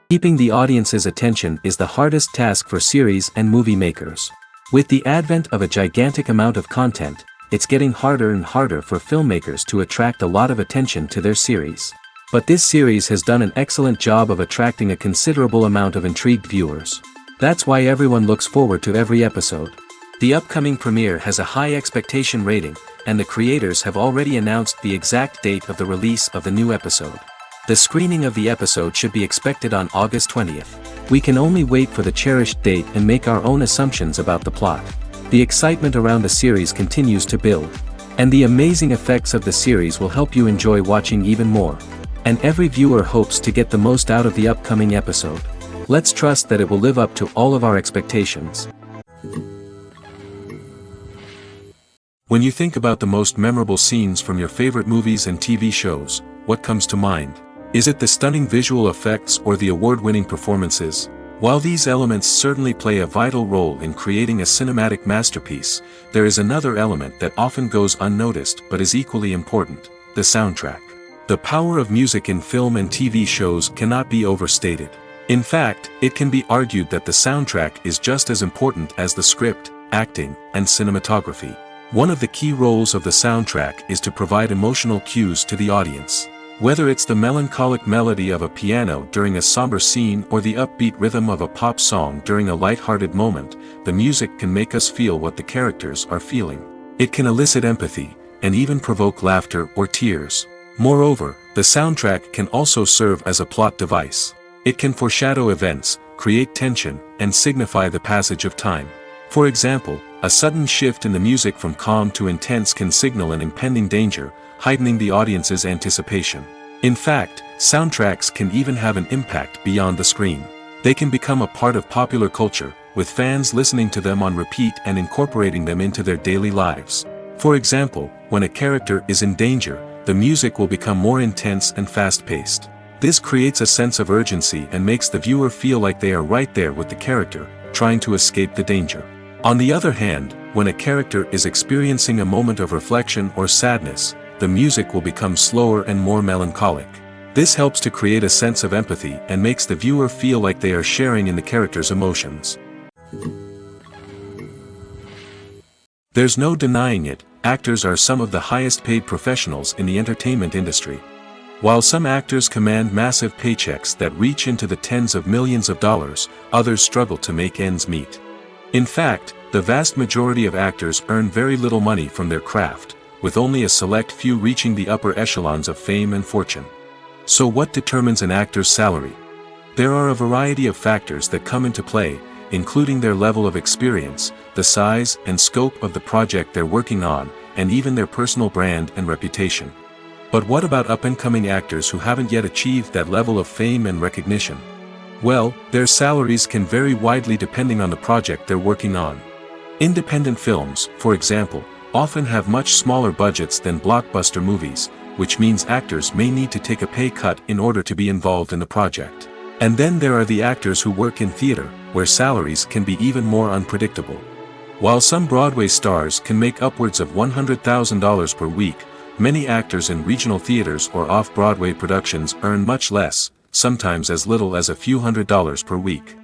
Keeping the audience's attention is the hardest task for series and movie makers. With the advent of a gigantic amount of content, it's getting harder and harder for filmmakers to attract a lot of attention to their series. But this series has done an excellent job of attracting a considerable amount of intrigued viewers. That's why everyone looks forward to every episode. The upcoming premiere has a high expectation rating, and the creators have already announced the exact date of the release of the new episode. The screening of the episode should be expected on August 20th. We can only wait for the cherished date and make our own assumptions about the plot. The excitement around the series continues to build. And the amazing effects of the series will help you enjoy watching even more. And every viewer hopes to get the most out of the upcoming episode. Let's trust that it will live up to all of our expectations. When you think about the most memorable scenes from your favorite movies and TV shows, what comes to mind? Is it the stunning visual effects or the award-winning performances? While these elements certainly play a vital role in creating a cinematic masterpiece, there is another element that often goes unnoticed but is equally important: the soundtrack. The power of music in film and TV shows cannot be overstated. In fact, it can be argued that the soundtrack is just as important as the script, acting, and cinematography. One of the key roles of the soundtrack is to provide emotional cues to the audience. Whether it's the melancholic melody of a piano during a somber scene or the upbeat rhythm of a pop song during a light-hearted moment, the music can make us feel what the characters are feeling. It can elicit empathy, and even provoke laughter or tears. Moreover, the soundtrack can also serve as a plot device. It can foreshadow events, create tension, and signify the passage of time. For example, a sudden shift in the music from calm to intense can signal an impending danger, heightening the audience's anticipation. In fact, soundtracks can even have an impact beyond the screen. They can become a part of popular culture, with fans listening to them on repeat and incorporating them into their daily lives. For example, when a character is in danger, the music will become more intense and fast-paced. This creates a sense of urgency and makes the viewer feel like they are right there with the character, trying to escape the danger. On the other hand, when a character is experiencing a moment of reflection or sadness, the music will become slower and more melancholic. This helps to create a sense of empathy and makes the viewer feel like they are sharing in the character's emotions. There's no denying it, actors are some of the highest paid professionals in the entertainment industry. While some actors command massive paychecks that reach into the tens of millions of dollars, others struggle to make ends meet. In fact, the vast majority of actors earn very little money from their craft, with only a select few reaching the upper echelons of fame and fortune. So what determines an actor's salary? There are a variety of factors that come into play, including their level of experience, the size and scope of the project they're working on, and even their personal brand and reputation. But what about up-and-coming actors who haven't yet achieved that level of fame and recognition? Well, their salaries can vary widely depending on the project they're working on. Independent films, for example, often have much smaller budgets than blockbuster movies, which means actors may need to take a pay cut in order to be involved in the project. And then there are the actors who work in theater, where salaries can be even more unpredictable. While some Broadway stars can make upwards of $100,000 per week, many actors in regional theaters or off-Broadway productions earn much less, sometimes as little as a few $100s per week.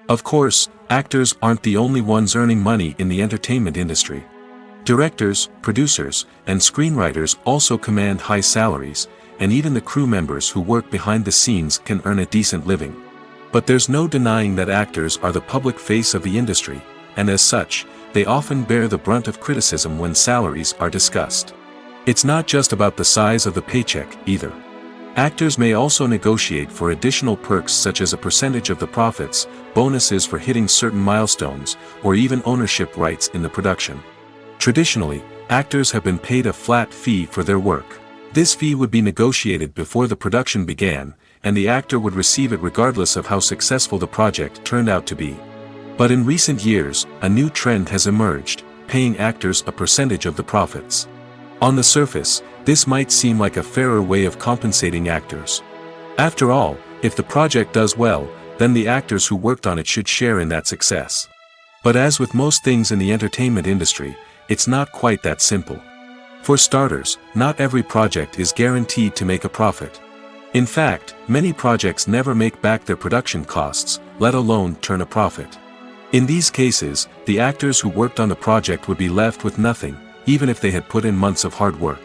Of course, actors aren't the only ones earning money in the entertainment industry. Directors, producers, and screenwriters also command high salaries, and even the crew members who work behind the scenes can earn a decent living. But there's no denying that actors are the public face of the industry, and as such, they often bear the brunt of criticism when salaries are discussed. It's not just about the size of the paycheck, either. Actors may also negotiate for additional perks such as a percentage of the profits, bonuses for hitting certain milestones, or even ownership rights in the production. Traditionally, actors have been paid a flat fee for their work. This fee would be negotiated before the production began, and the actor would receive it regardless of how successful the project turned out to be. But in recent years, a new trend has emerged, paying actors a percentage of the profits. On the surface, this might seem like a fairer way of compensating actors. After all, if the project does well, then the actors who worked on it should share in that success. But as with most things in the entertainment industry, it's not quite that simple. For starters, not every project is guaranteed to make a profit. In fact, many projects never make back their production costs, let alone turn a profit. In these cases, the actors who worked on the project would be left with nothing, even if they had put in months of hard work.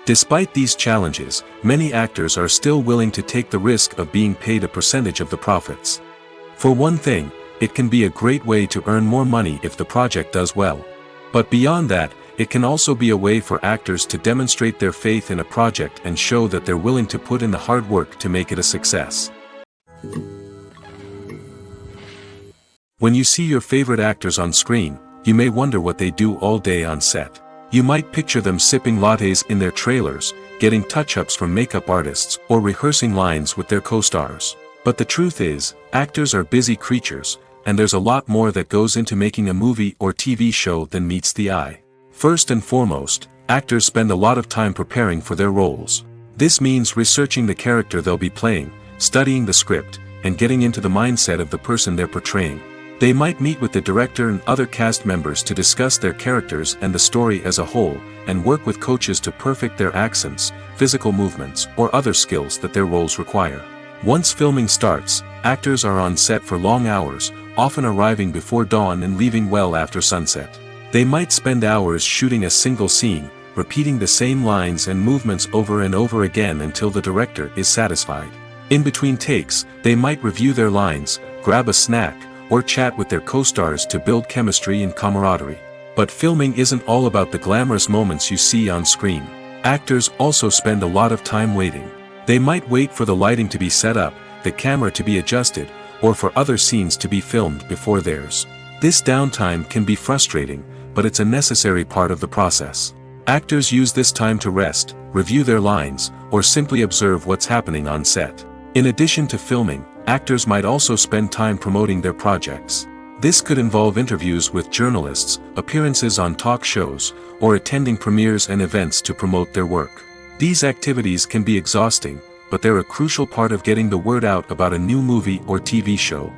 Despite these challenges, many actors are still willing to take the risk of being paid a percentage of the profits. For one thing, it can be a great way to earn more money if the project does well. But beyond that, it can also be a way for actors to demonstrate their faith in a project and show that they're willing to put in the hard work to make it a success. When you see your favorite actors on screen, you may wonder what they do all day on set. You might picture them sipping lattes in their trailers, getting touch-ups from makeup artists, or rehearsing lines with their co-stars. But the truth is, actors are busy creatures, and there's a lot more that goes into making a movie or TV show than meets the eye. First and foremost, actors spend a lot of time preparing for their roles. This means researching the character they'll be playing, studying the script, and getting into the mindset of the person they're portraying. They might meet with the director and other cast members to discuss their characters and the story as a whole, and work with coaches to perfect their accents, physical movements, or other skills that their roles require. Once filming starts, actors are on set for long hours, often arriving before dawn and leaving well after sunset. They might spend hours shooting a single scene, repeating the same lines and movements over and over again until the director is satisfied. In between takes, they might review their lines, grab a snack, or chat with their co-stars to build chemistry and camaraderie. But filming isn't all about the glamorous moments you see on screen. Actors also spend a lot of time waiting. They might wait for the lighting to be set up, the camera to be adjusted, or for other scenes to be filmed before theirs. This downtime can be frustrating, but it's a necessary part of the process. Actors use this time to rest, review their lines, or simply observe what's happening on set. In addition to filming, actors might also spend time promoting their projects. This could involve interviews with journalists, appearances on talk shows, or attending premieres and events to promote their work. These activities can be exhausting, but they're a crucial part of getting the word out about a new movie or TV show.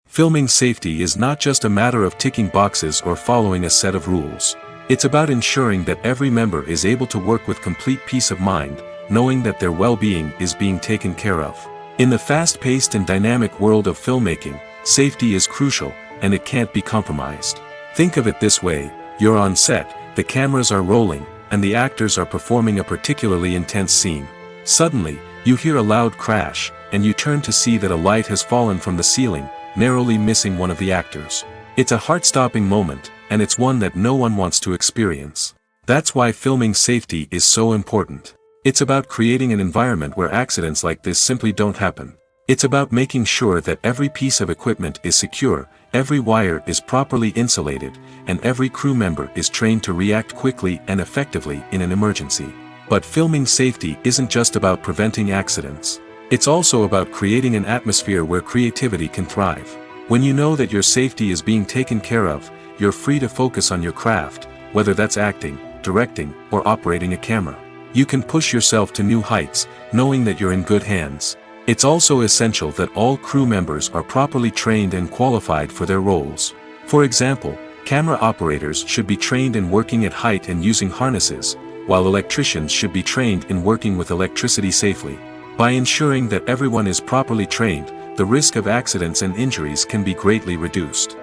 Filming safety is not just a matter of ticking boxes or following a set of rules. It's about ensuring that every member is able to work with complete peace of mind, knowing that their well-being is being taken care of. In the fast-paced and dynamic world of filmmaking, safety is crucial, and it can't be compromised. Think of it this way: you're on set, the cameras are rolling, and the actors are performing a particularly intense scene. Suddenly, you hear a loud crash, and you turn to see that a light has fallen from the ceiling, narrowly missing one of the actors. It's a heart-stopping moment, and it's one that no one wants to experience. That's why filming safety is so important. It's about creating an environment where accidents like this simply don't happen. It's about making sure that every piece of equipment is secure, every wire is properly insulated, and every crew member is trained to react quickly and effectively in an emergency. But filming safety isn't just about preventing accidents. It's also about creating an atmosphere where creativity can thrive. When you know that your safety is being taken care of, you're free to focus on your craft, whether that's acting, directing, or operating a camera. You can push yourself to new heights, knowing that you're in good hands. It's also essential that all crew members are properly trained and qualified for their roles. For example, camera operators should be trained in working at height and using harnesses, while electricians should be trained in working with electricity safely. By ensuring that everyone is properly trained, the risk of accidents and injuries can be greatly reduced.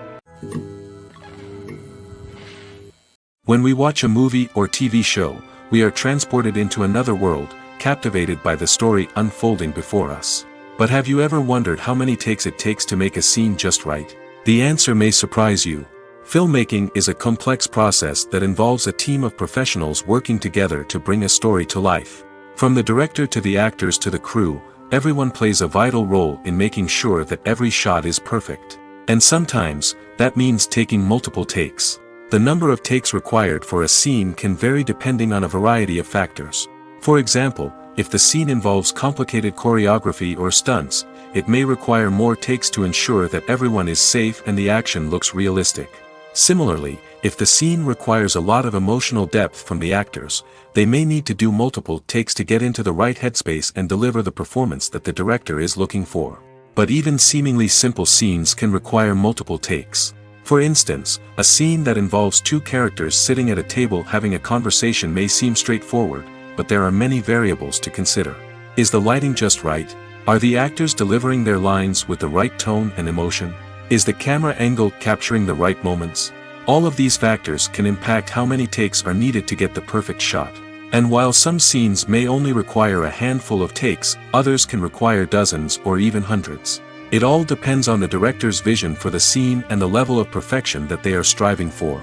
When we watch a movie or TV show, we are transported into another world, captivated by the story unfolding before us. But have you ever wondered how many takes it takes to make a scene just right? The answer may surprise you. Filmmaking is a complex process that involves a team of professionals working together to bring a story to life. From the director to the actors to the crew, everyone plays a vital role in making sure that every shot is perfect. And sometimes, that means taking multiple takes. The number of takes required for a scene can vary depending on a variety of factors. For example, if the scene involves complicated choreography or stunts, it may require more takes to ensure that everyone is safe and the action looks realistic. Similarly, if the scene requires a lot of emotional depth from the actors, they may need to do multiple takes to get into the right headspace and deliver the performance that the director is looking for. But even seemingly simple scenes can require multiple takes. For instance, a scene that involves two characters sitting at a table having a conversation may seem straightforward, but there are many variables to consider. Is the lighting just right? Are the actors delivering their lines with the right tone and emotion? Is the camera angle capturing the right moments? All of these factors can impact how many takes are needed to get the perfect shot. And while some scenes may only require a handful of takes, others can require dozens or even hundreds. It all depends on the director's vision for the scene and the level of perfection that they are striving for.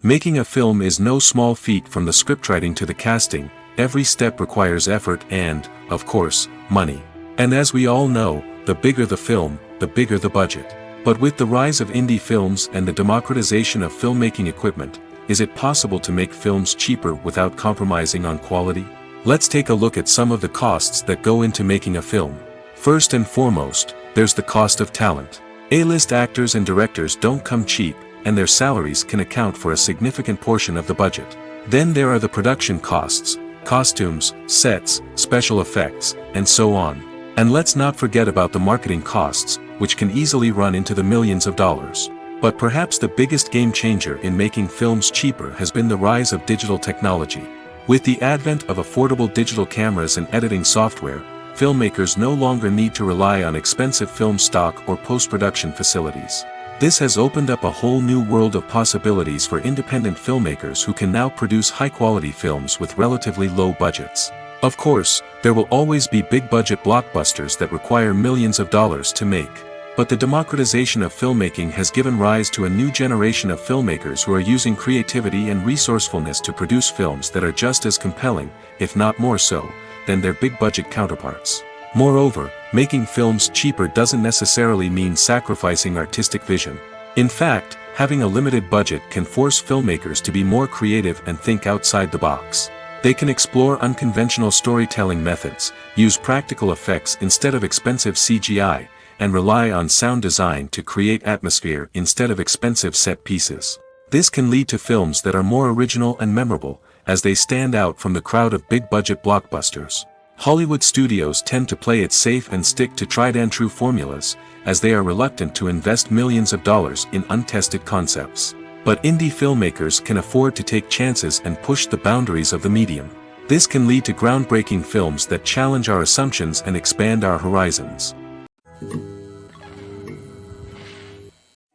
Making a film is no small feat. From the scriptwriting to the casting, every step requires effort and, of course, money. And as we all know, the bigger the film, the bigger the budget. But with the rise of indie films and the democratization of filmmaking equipment, is it possible to make films cheaper without compromising on quality? Let's take a look at some of the costs that go into making a film. First and foremost, there's the cost of talent. A-list actors and directors don't come cheap, and their salaries can account for a significant portion of the budget. Then there are the production costs, costumes, sets, special effects, and so on. And let's not forget about the marketing costs, which can easily run into the millions of dollars. But perhaps the biggest game changer in making films cheaper has been the rise of digital technology. With the advent of affordable digital cameras and editing software, filmmakers no longer need to rely on expensive film stock or post-production facilities. This has opened up a whole new world of possibilities for independent filmmakers who can now produce high-quality films with relatively low budgets. Of course, there will always be big-budget blockbusters that require millions of dollars to make. But the democratization of filmmaking has given rise to a new generation of filmmakers who are using creativity and resourcefulness to produce films that are just as compelling, if not more so, than their big-budget counterparts. Moreover, making films cheaper doesn't necessarily mean sacrificing artistic vision. In fact, having a limited budget can force filmmakers to be more creative and think outside the box. They can explore unconventional storytelling methods, use practical effects instead of expensive CGI, and rely on sound design to create atmosphere instead of expensive set pieces. This can lead to films that are more original and memorable, as they stand out from the crowd of big-budget blockbusters. Hollywood studios tend to play it safe and stick to tried-and-true formulas, as they are reluctant to invest millions of dollars in untested concepts. But indie filmmakers can afford to take chances and push the boundaries of the medium. This can lead to groundbreaking films that challenge our assumptions and expand our horizons.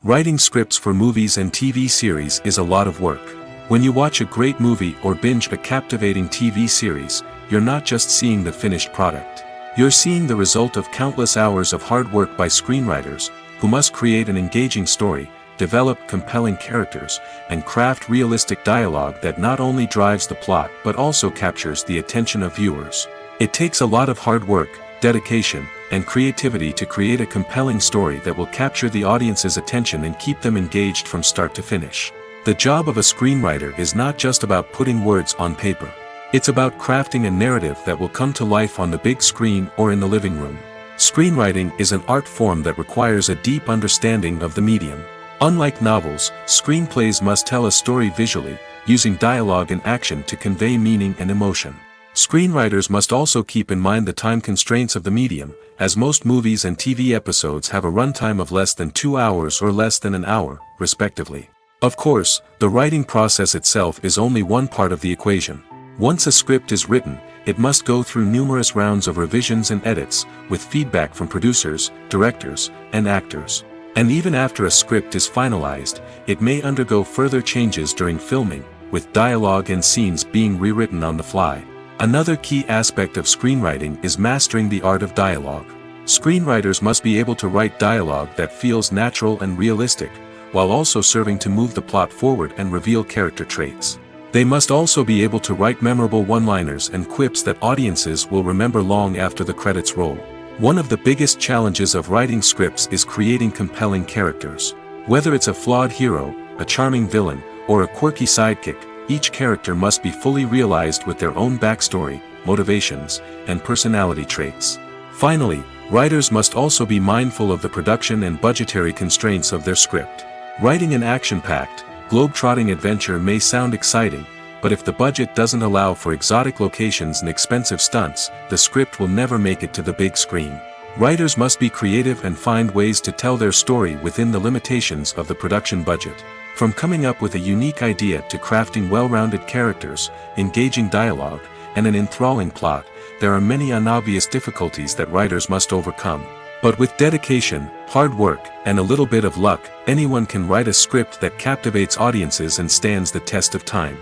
Writing scripts for movies and TV series is a lot of work. When you watch a great movie or binge a captivating TV series, you're not just seeing the finished product. You're seeing the result of countless hours of hard work by screenwriters, who must create an engaging story, develop compelling characters, and craft realistic dialogue that not only drives the plot but also captures the attention of viewers. It takes a lot of hard work, dedication, and creativity to create a compelling story that will capture the audience's attention and keep them engaged from start to finish. The job of a screenwriter is not just about putting words on paper. It's about crafting a narrative that will come to life on the big screen or in the living room. Screenwriting is an art form that requires a deep understanding of the medium. Unlike novels, screenplays must tell a story visually, using dialogue and action to convey meaning and emotion. Screenwriters must also keep in mind the time constraints of the medium, as most movies and TV episodes have a runtime of less than 2 hours or less than an hour, respectively. Of course, the writing process itself is only one part of the equation. Once a script is written, it must go through numerous rounds of revisions and edits, with feedback from producers, directors, and actors. And even after a script is finalized, it may undergo further changes during filming, with dialogue and scenes being rewritten on the fly. Another key aspect of screenwriting is mastering the art of dialogue. Screenwriters must be able to write dialogue that feels natural and realistic, while also serving to move the plot forward and reveal character traits. They must also be able to write memorable one-liners and quips that audiences will remember long after the credits roll. One of the biggest challenges of writing scripts is creating compelling characters. Whether it's a flawed hero, a charming villain, or a quirky sidekick, each character must be fully realized with their own backstory, motivations, and personality traits. Finally, writers must also be mindful of the production and budgetary constraints of their script. Writing an action-packed, globe-trotting adventure may sound exciting, but if the budget doesn't allow for exotic locations and expensive stunts, the script will never make it to the big screen. Writers must be creative and find ways to tell their story within the limitations of the production budget. From coming up with a unique idea to crafting well-rounded characters, engaging dialogue, and an enthralling plot, there are many unobvious difficulties that writers must overcome. But with dedication, hard work, and a little bit of luck, anyone can write a script that captivates audiences and stands the test of time.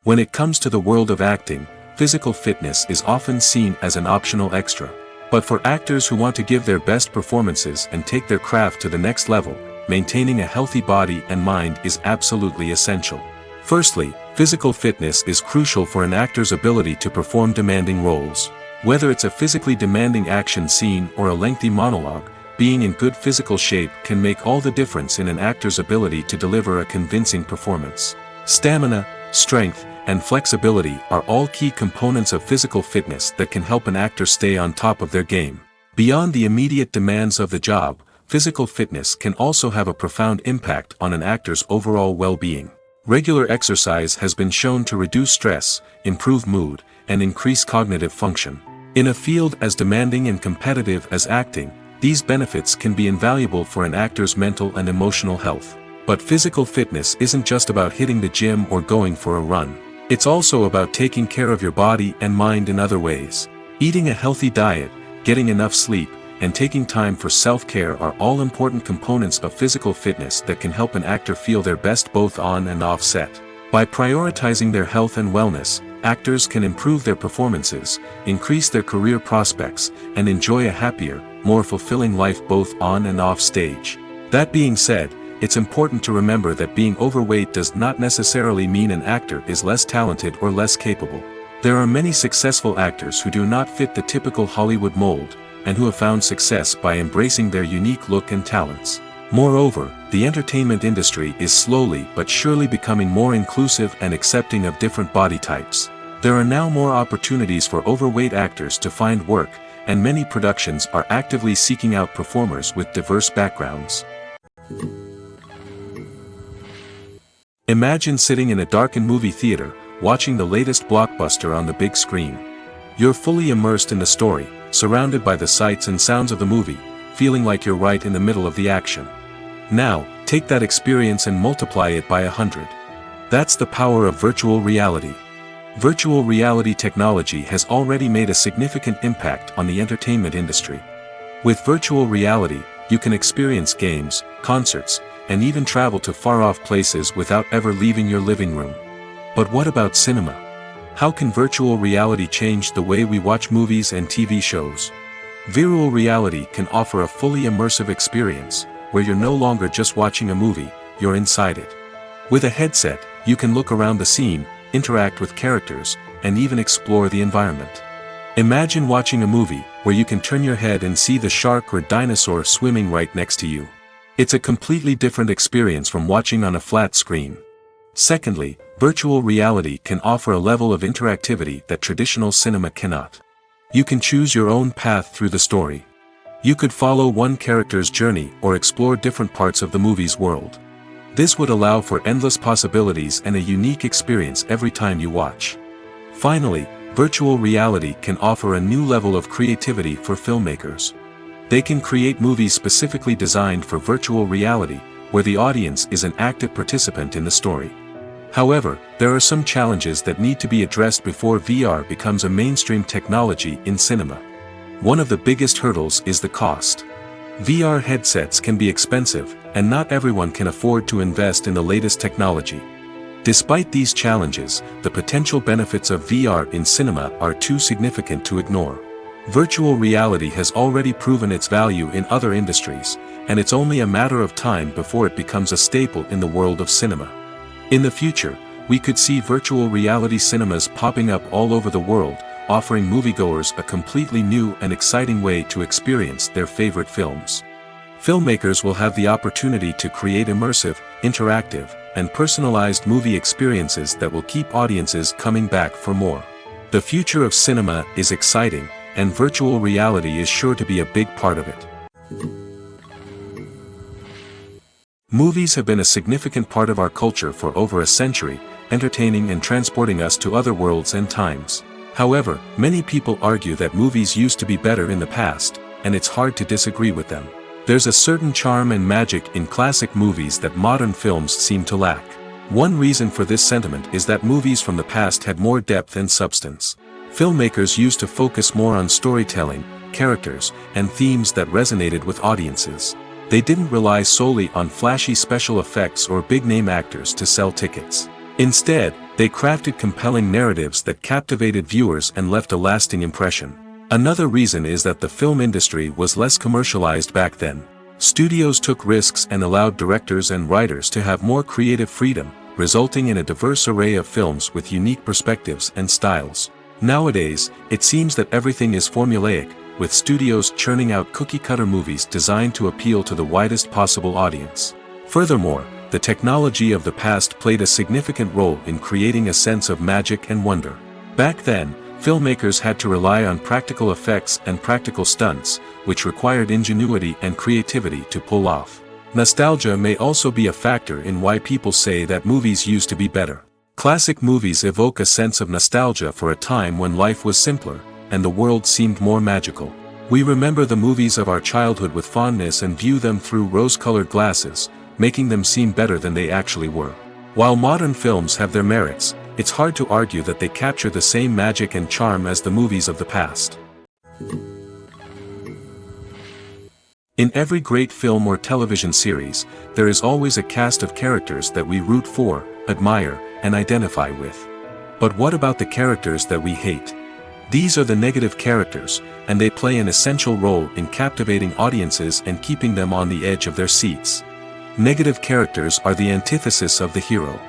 When it comes to the world of acting, physical fitness is often seen as an optional extra. But for actors who want to give their best performances and take their craft to the next level, maintaining a healthy body and mind is absolutely essential. Firstly, physical fitness is crucial for an actor's ability to perform demanding roles. Whether it's a physically demanding action scene or a lengthy monologue, being in good physical shape can make all the difference in an actor's ability to deliver a convincing performance. Stamina, strength, and flexibility are all key components of physical fitness that can help an actor stay on top of their game. Beyond the immediate demands of the job, physical fitness can also have a profound impact on an actor's overall well-being. Regular exercise has been shown to reduce stress, improve mood, and increase cognitive function. In a field as demanding and competitive as acting, these benefits can be invaluable for an actor's mental and emotional health. But physical fitness isn't just about hitting the gym or going for a run. It's also about taking care of your body and mind in other ways. Eating a healthy diet, getting enough sleep, and taking time for self-care are all important components of physical fitness that can help an actor feel their best both on and off set. By prioritizing their health and wellness, actors can improve their performances, increase their career prospects, and enjoy a happier, more fulfilling life both on and off stage. That being said, it's important to remember that being overweight does not necessarily mean an actor is less talented or less capable. There are many successful actors who do not fit the typical Hollywood mold, and who have found success by embracing their unique look and talents. Moreover, the entertainment industry is slowly but surely becoming more inclusive and accepting of different body types. There are now more opportunities for overweight actors to find work, and many productions are actively seeking out performers with diverse backgrounds. Imagine sitting in a darkened movie theater, watching the latest blockbuster on the big screen. You're fully immersed in the story, surrounded by the sights and sounds of the movie, feeling like you're right in the middle of the action. Now, take that experience and multiply it by 100. That's the power of virtual reality. Virtual reality technology has already made a significant impact on the entertainment industry. With virtual reality, you can experience games, concerts, and even travel to far-off places without ever leaving your living room. But what about cinema? How can virtual reality change the way we watch movies and TV shows? Virtual reality can offer a fully immersive experience, where you're no longer just watching a movie, you're inside it. With a headset, you can look around the scene, interact with characters, and even explore the environment. Imagine watching a movie, where you can turn your head and see the shark or dinosaur swimming right next to you. It's a completely different experience from watching on a flat screen. Secondly, virtual reality can offer a level of interactivity that traditional cinema cannot. You can choose your own path through the story. You could follow one character's journey or explore different parts of the movie's world. This would allow for endless possibilities and a unique experience every time you watch. Finally, virtual reality can offer a new level of creativity for filmmakers. They can create movies specifically designed for virtual reality, where the audience is an active participant in the story. However, there are some challenges that need to be addressed before VR becomes a mainstream technology in cinema. One of the biggest hurdles is the cost. VR headsets can be expensive, and not everyone can afford to invest in the latest technology. Despite these challenges, the potential benefits of VR in cinema are too significant to ignore. Virtual reality has already proven its value in other industries, and it's only a matter of time before it becomes a staple in the world of cinema. In the future, we could see virtual reality cinemas popping up all over the world, offering moviegoers a completely new and exciting way to experience their favorite films. Filmmakers will have the opportunity to create immersive, interactive, and personalized movie experiences that will keep audiences coming back for more. The future of cinema is exciting, and virtual reality is sure to be a big part of it. Movies have been a significant part of our culture for over a century, entertaining and transporting us to other worlds and times. However, many people argue that movies used to be better in the past, and it's hard to disagree with them. There's a certain charm and magic in classic movies that modern films seem to lack. One reason for this sentiment is that movies from the past had more depth and substance. Filmmakers used to focus more on storytelling, characters, and themes that resonated with audiences. They didn't rely solely on flashy special effects or big-name actors to sell tickets. Instead, they crafted compelling narratives that captivated viewers and left a lasting impression. Another reason is that the film industry was less commercialized back then. Studios took risks and allowed directors and writers to have more creative freedom, resulting in a diverse array of films with unique perspectives and styles. Nowadays, it seems that everything is formulaic, with studios churning out cookie-cutter movies designed to appeal to the widest possible audience. Furthermore, the technology of the past played a significant role in creating a sense of magic and wonder. Back then, filmmakers had to rely on practical effects and practical stunts, which required ingenuity and creativity to pull off. Nostalgia may also be a factor in why people say that movies used to be better. Classic movies evoke a sense of nostalgia for a time when life was simpler, and the world seemed more magical. We remember the movies of our childhood with fondness and view them through rose-colored glasses, making them seem better than they actually were. While modern films have their merits, it's hard to argue that they capture the same magic and charm as the movies of the past. In every great film or television series, there is always a cast of characters that we root for, admire, and identify with. But what about the characters that we hate? These are the negative characters, and they play an essential role in captivating audiences and keeping them on the edge of their seats. Negative characters are the antithesis of the hero.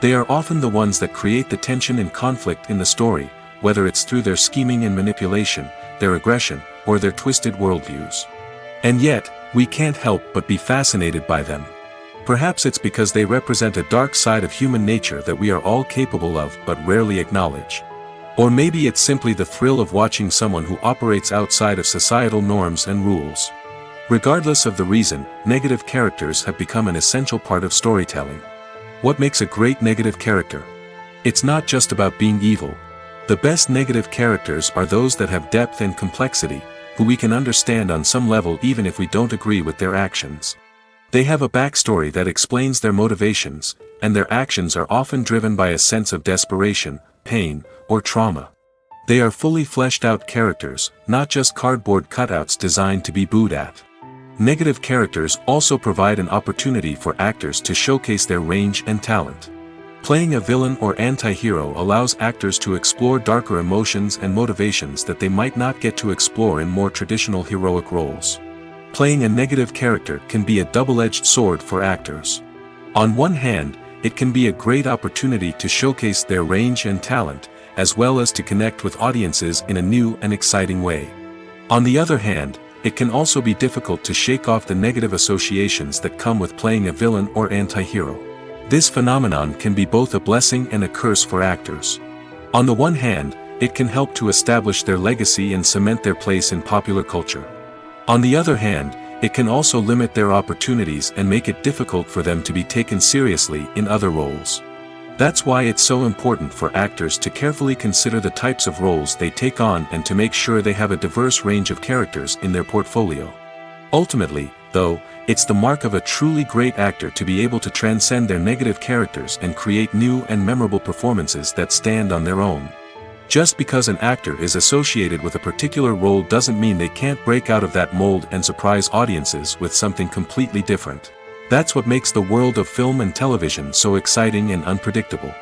They are often the ones that create the tension and conflict in the story, whether it's through their scheming and manipulation, their aggression, or their twisted worldviews. And yet, we can't help but be fascinated by them. Perhaps it's because they represent a dark side of human nature that we are all capable of but rarely acknowledge. Or maybe it's simply the thrill of watching someone who operates outside of societal norms and rules. Regardless of the reason, negative characters have become an essential part of storytelling. What makes a great negative character? It's not just about being evil. The best negative characters are those that have depth and complexity, who we can understand on some level even if we don't agree with their actions. They have a backstory that explains their motivations, and their actions are often driven by a sense of desperation, pain, or trauma. They are fully fleshed out characters, not just cardboard cutouts designed to be booed at. Negative characters also provide an opportunity for actors to showcase their range and talent. Playing a villain or anti-hero allows actors to explore darker emotions and motivations that they might not get to explore in more traditional heroic roles. Playing a negative character can be a double-edged sword for actors. On one hand, it can be a great opportunity to showcase their range and talent, as well as to connect with audiences in a new and exciting way. On the other hand, it can also be difficult to shake off the negative associations that come with playing a villain or anti-hero. This phenomenon can be both a blessing and a curse for actors. On the one hand, it can help to establish their legacy and cement their place in popular culture. On the other hand, it can also limit their opportunities and make it difficult for them to be taken seriously in other roles. That's why it's so important for actors to carefully consider the types of roles they take on and to make sure they have a diverse range of characters in their portfolio. Ultimately, though, it's the mark of a truly great actor to be able to transcend their negative characters and create new and memorable performances that stand on their own. Just because an actor is associated with a particular role doesn't mean they can't break out of that mold and surprise audiences with something completely different. That's what makes the world of film and television so exciting and unpredictable.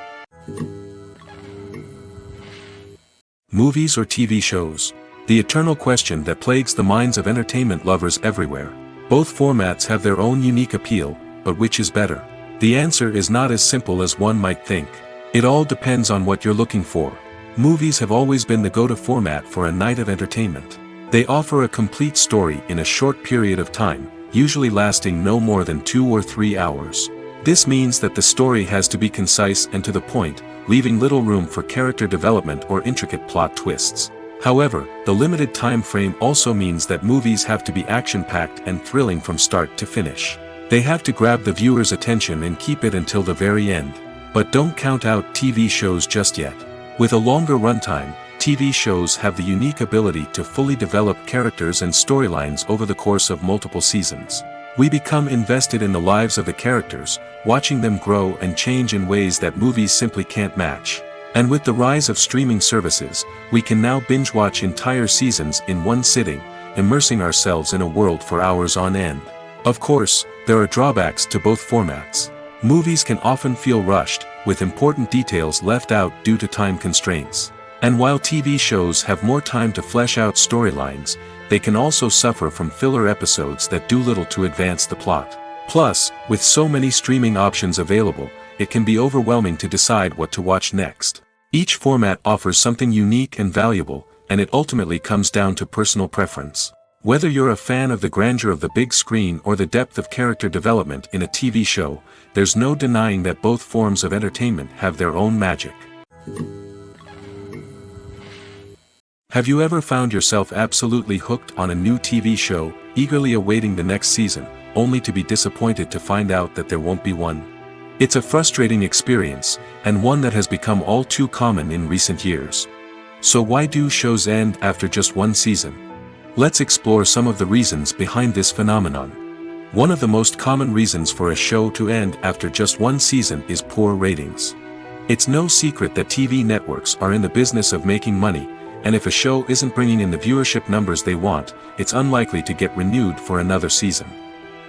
Movies or TV shows? The eternal question that plagues the minds of entertainment lovers everywhere. Both formats have their own unique appeal, but which is better? The answer is not as simple as one might think. It all depends on what you're looking for. Movies have always been the go-to format for a night of entertainment. They offer a complete story in a short period of time, usually lasting no more than 2 or 3 hours. This means that the story has to be concise and to the point, leaving little room for character development or intricate plot twists. However, the limited time frame also means that movies have to be action-packed and thrilling from start to finish. They have to grab the viewer's attention and keep it until the very end. But don't count out TV shows just yet. With a longer runtime, TV shows have the unique ability to fully develop characters and storylines over the course of multiple seasons. We become invested in the lives of the characters, watching them grow and change in ways that movies simply can't match. And with the rise of streaming services, we can now binge-watch entire seasons in one sitting, immersing ourselves in a world for hours on end. Of course, there are drawbacks to both formats. Movies can often feel rushed, with important details left out due to time constraints. And while TV shows have more time to flesh out storylines, they can also suffer from filler episodes that do little to advance the plot. Plus, with so many streaming options available, it can be overwhelming to decide what to watch next. Each format offers something unique and valuable, and it ultimately comes down to personal preference. Whether you're a fan of the grandeur of the big screen or the depth of character development in a TV show, there's no denying that both forms of entertainment have their own magic. Have you ever found yourself absolutely hooked on a new TV show, eagerly awaiting the next season, only to be disappointed to find out that there won't be one? It's a frustrating experience, and one that has become all too common in recent years. So why do shows end after just one season? Let's explore some of the reasons behind this phenomenon. One of the most common reasons for a show to end after just one season is poor ratings. It's no secret that TV networks are in the business of making money, and if a show isn't bringing in the viewership numbers they want, it's unlikely to get renewed for another season.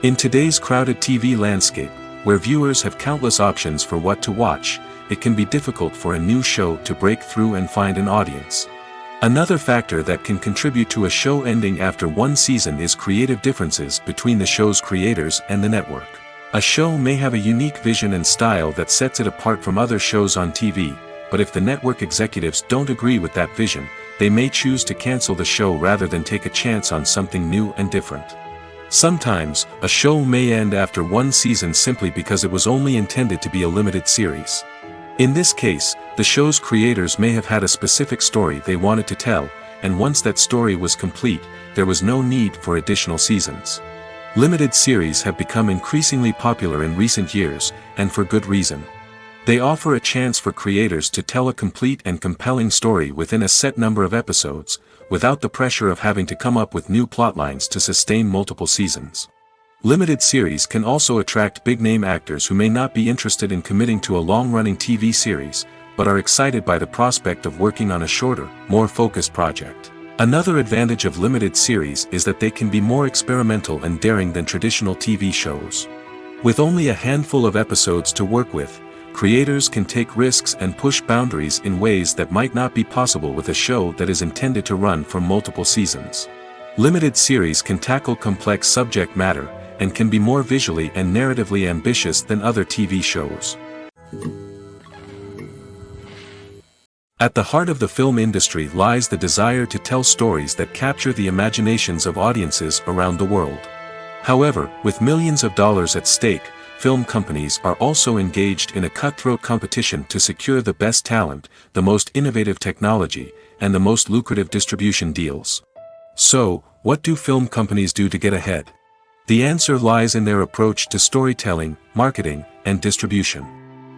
In today's crowded TV landscape, where viewers have countless options for what to watch, it can be difficult for a new show to break through and find an audience. Another factor that can contribute to a show ending after one season is creative differences between the show's creators and the network. A show may have a unique vision and style that sets it apart from other shows on TV, but if the network executives don't agree with that vision, they may choose to cancel the show rather than take a chance on something new and different. Sometimes, a show may end after one season simply because it was only intended to be a limited series. In this case, the show's creators may have had a specific story they wanted to tell, and once that story was complete, there was no need for additional seasons. Limited series have become increasingly popular in recent years, and for good reason. They offer a chance for creators to tell a complete and compelling story within a set number of episodes, without the pressure of having to come up with new plotlines to sustain multiple seasons. Limited series can also attract big-name actors who may not be interested in committing to a long-running TV series, but are excited by the prospect of working on a shorter, more focused project. Another advantage of limited series is that they can be more experimental and daring than traditional TV shows. With only a handful of episodes to work with, creators can take risks and push boundaries in ways that might not be possible with a show that is intended to run for multiple seasons. Limited series can tackle complex subject matter, and can be more visually and narratively ambitious than other TV shows. At the heart of the film industry lies the desire to tell stories that capture the imaginations of audiences around the world. However, with millions of dollars at stake, film companies are also engaged in a cutthroat competition to secure the best talent, the most innovative technology, and the most lucrative distribution deals. So, what do film companies do to get ahead? The answer lies in their approach to storytelling, marketing, and distribution.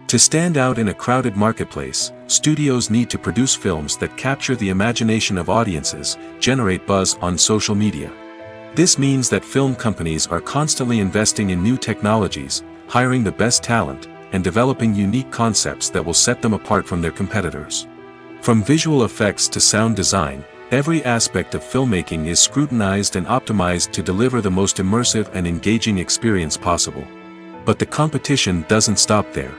To stand out in a crowded marketplace, studios need to produce films that capture the imagination of audiences, generate buzz on social media. This means that film companies are constantly investing in new technologies, hiring the best talent, and developing unique concepts that will set them apart from their competitors. From visual effects to sound design, every aspect of filmmaking is scrutinized and optimized to deliver the most immersive and engaging experience possible. But the competition doesn't stop there.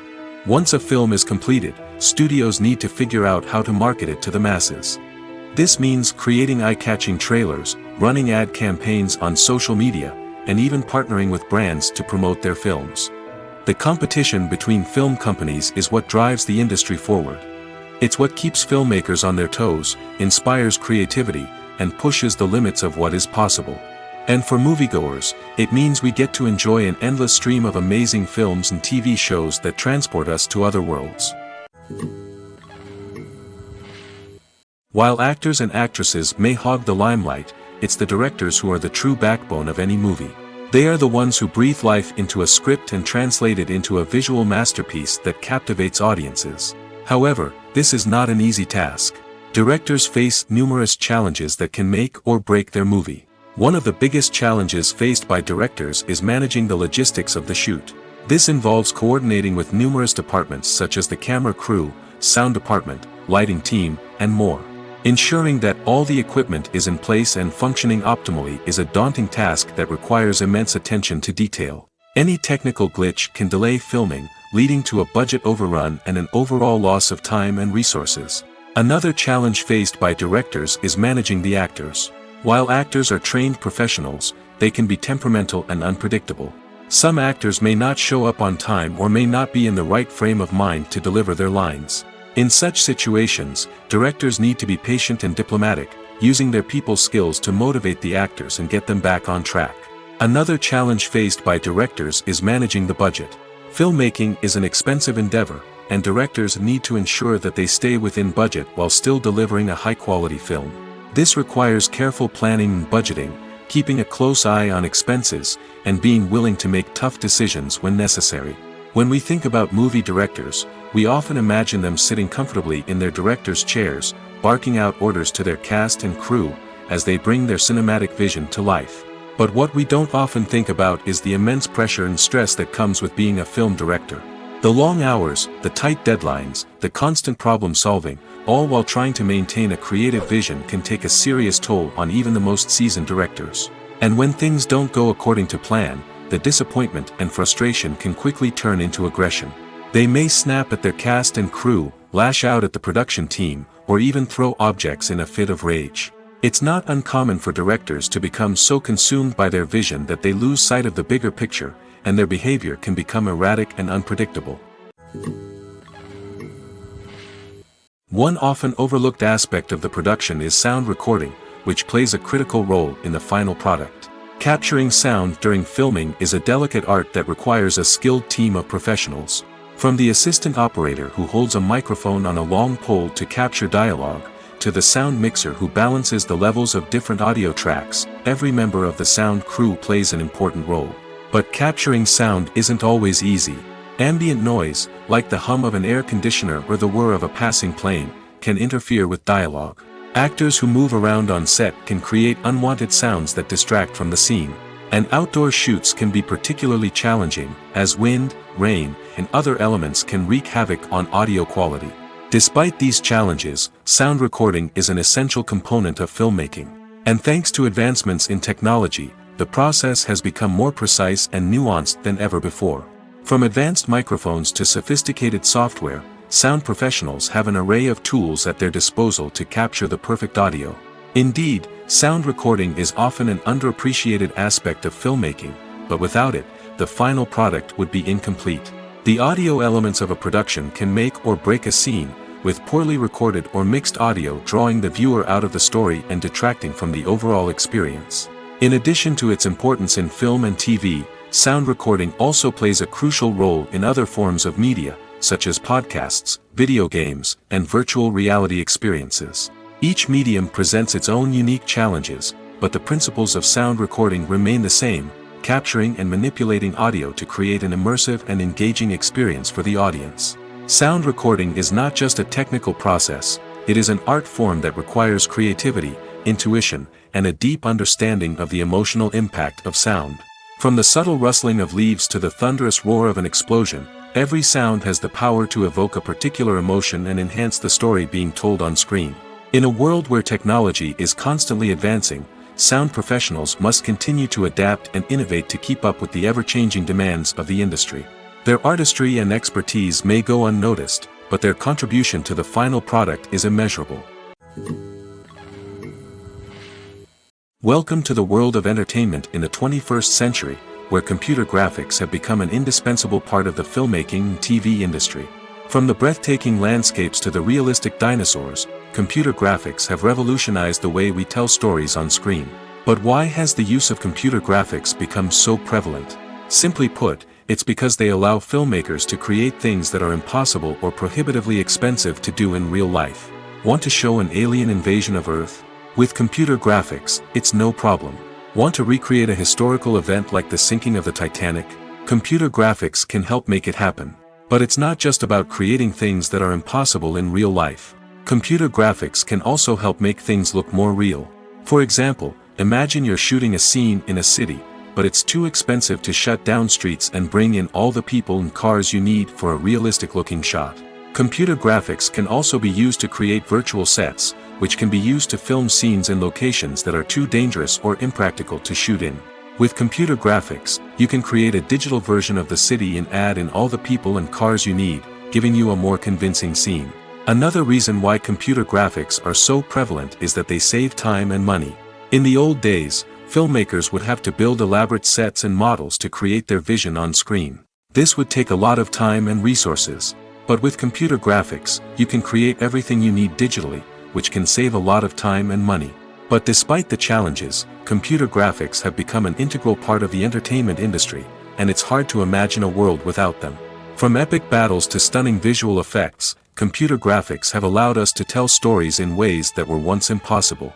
Once a film is completed, studios need to figure out how to market it to the masses. This means creating eye-catching trailers, running ad campaigns on social media, and even partnering with brands to promote their films. The competition between film companies is what drives the industry forward. It's what keeps filmmakers on their toes, inspires creativity, and pushes the limits of what is possible. And for moviegoers, it means we get to enjoy an endless stream of amazing films and TV shows that transport us to other worlds. While actors and actresses may hog the limelight, it's the directors who are the true backbone of any movie. They are the ones who breathe life into a script and translate it into a visual masterpiece that captivates audiences. However, this is not an easy task. Directors face numerous challenges that can make or break their movie. One of the biggest challenges faced by directors is managing the logistics of the shoot. This involves coordinating with numerous departments such as the camera crew, sound department, lighting team, and more. Ensuring that all the equipment is in place and functioning optimally is a daunting task that requires immense attention to detail. Any technical glitch can delay filming, leading to a budget overrun and an overall loss of time and resources. Another challenge faced by directors is managing the actors. While actors are trained professionals, they can be temperamental and unpredictable. Some actors may not show up on time or may not be in the right frame of mind to deliver their lines. In such situations, directors need to be patient and diplomatic, using their people skills to motivate the actors and get them back on track. Another challenge faced by directors is managing the budget. Filmmaking is an expensive endeavor, and directors need to ensure that they stay within budget while still delivering a high-quality film. This requires careful planning and budgeting, keeping a close eye on expenses, and being willing to make tough decisions when necessary. When we think about movie directors, we often imagine them sitting comfortably in their director's chairs, barking out orders to their cast and crew, as they bring their cinematic vision to life. But what we don't often think about is the immense pressure and stress that comes with being a film director. The long hours, the tight deadlines, the constant problem solving, all while trying to maintain a creative vision can take a serious toll on even the most seasoned directors. And when things don't go according to plan, the disappointment and frustration can quickly turn into aggression. They may snap at their cast and crew, lash out at the production team, or even throw objects in a fit of rage. It's not uncommon for directors to become so consumed by their vision that they lose sight of the bigger picture, and their behavior can become erratic and unpredictable. One often overlooked aspect of the production is sound recording, which plays a critical role in the final product. Capturing sound during filming is a delicate art that requires a skilled team of professionals. From the assistant operator who holds a microphone on a long pole to capture dialogue, to the sound mixer who balances the levels of different audio tracks, every member of the sound crew plays an important role. But capturing sound isn't always easy. Ambient noise, like the hum of an air conditioner or the whir of a passing plane, can interfere with dialogue. Actors who move around on set can create unwanted sounds that distract from the scene. And outdoor shoots can be particularly challenging, as wind, rain, and other elements can wreak havoc on audio quality. Despite these challenges, sound recording is an essential component of filmmaking. And thanks to advancements in technology, the process has become more precise and nuanced than ever before. From advanced microphones to sophisticated software, sound professionals have an array of tools at their disposal to capture the perfect audio. Indeed, sound recording is often an underappreciated aspect of filmmaking, but without it, the final product would be incomplete. The audio elements of a production can make or break a scene, with poorly recorded or mixed audio drawing the viewer out of the story and detracting from the overall experience. In addition to its importance in film and TV, sound recording also plays a crucial role in other forms of media, such as podcasts, video games, and virtual reality experiences. Each medium presents its own unique challenges, but the principles of sound recording remain the same, capturing and manipulating audio to create an immersive and engaging experience for the audience. Sound recording is not just a technical process, it is an art form that requires creativity, intuition, and a deep understanding of the emotional impact of sound. From the subtle rustling of leaves to the thunderous roar of an explosion, every sound has the power to evoke a particular emotion and enhance the story being told on screen. In a world where technology is constantly advancing, sound professionals must continue to adapt and innovate to keep up with the ever-changing demands of the industry. Their artistry and expertise may go unnoticed, but their contribution to the final product is immeasurable. Welcome to the world of entertainment in the 21st century, where computer graphics have become an indispensable part of the filmmaking and TV industry. From the breathtaking landscapes to the realistic dinosaurs, computer graphics have revolutionized the way we tell stories on screen. But why has the use of computer graphics become so prevalent? Simply put, it's because they allow filmmakers to create things that are impossible or prohibitively expensive to do in real life. Want to show an alien invasion of Earth? With computer graphics, it's no problem. Want to recreate a historical event like the sinking of the Titanic? Computer graphics can help make it happen. But it's not just about creating things that are impossible in real life. Computer graphics can also help make things look more real. For example, imagine you're shooting a scene in a city, but it's too expensive to shut down streets and bring in all the people and cars you need for a realistic-looking shot. Computer graphics can also be used to create virtual sets, which can be used to film scenes in locations that are too dangerous or impractical to shoot in. With computer graphics, you can create a digital version of the city and add in all the people and cars you need, giving you a more convincing scene. Another reason why computer graphics are so prevalent is that they save time and money. In the old days, filmmakers would have to build elaborate sets and models to create their vision on screen. This would take a lot of time and resources. But with computer graphics, you can create everything you need digitally, which can save a lot of time and money. But despite the challenges, computer graphics have become an integral part of the entertainment industry, and it's hard to imagine a world without them. From epic battles to stunning visual effects, computer graphics have allowed us to tell stories in ways that were once impossible.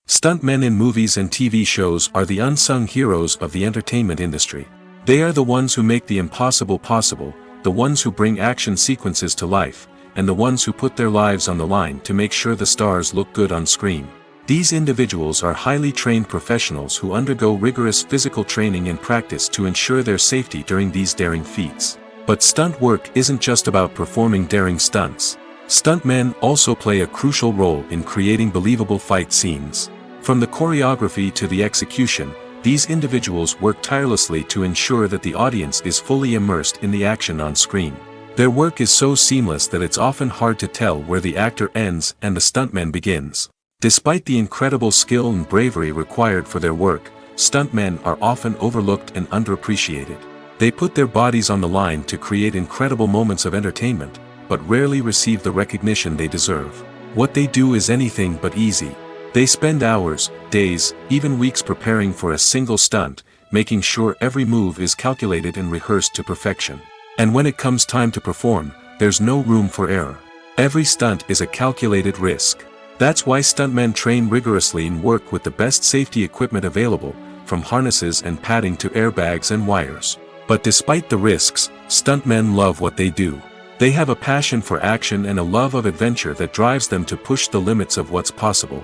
Stuntmen in movies and TV shows are the unsung heroes of the entertainment industry. They are the ones who make the impossible possible, the ones who bring action sequences to life, and the ones who put their lives on the line to make sure the stars look good on screen. These individuals are highly trained professionals who undergo rigorous physical training and practice to ensure their safety during these daring feats. But stunt work isn't just about performing daring stunts. Stuntmen also play a crucial role in creating believable fight scenes. From the choreography to the execution, these individuals work tirelessly to ensure that the audience is fully immersed in the action on screen. Their work is so seamless that it's often hard to tell where the actor ends and the stuntman begins. Despite the incredible skill and bravery required for their work, stuntmen are often overlooked and underappreciated. They put their bodies on the line to create incredible moments of entertainment, but rarely receive the recognition they deserve. What they do is anything but easy. They spend hours, days, even weeks preparing for a single stunt, making sure every move is calculated and rehearsed to perfection. And when it comes time to perform, there's no room for error. Every stunt is a calculated risk. That's why stuntmen train rigorously and work with the best safety equipment available, from harnesses and padding to airbags and wires. But despite the risks, stuntmen love what they do. They have a passion for action and a love of adventure that drives them to push the limits of what's possible.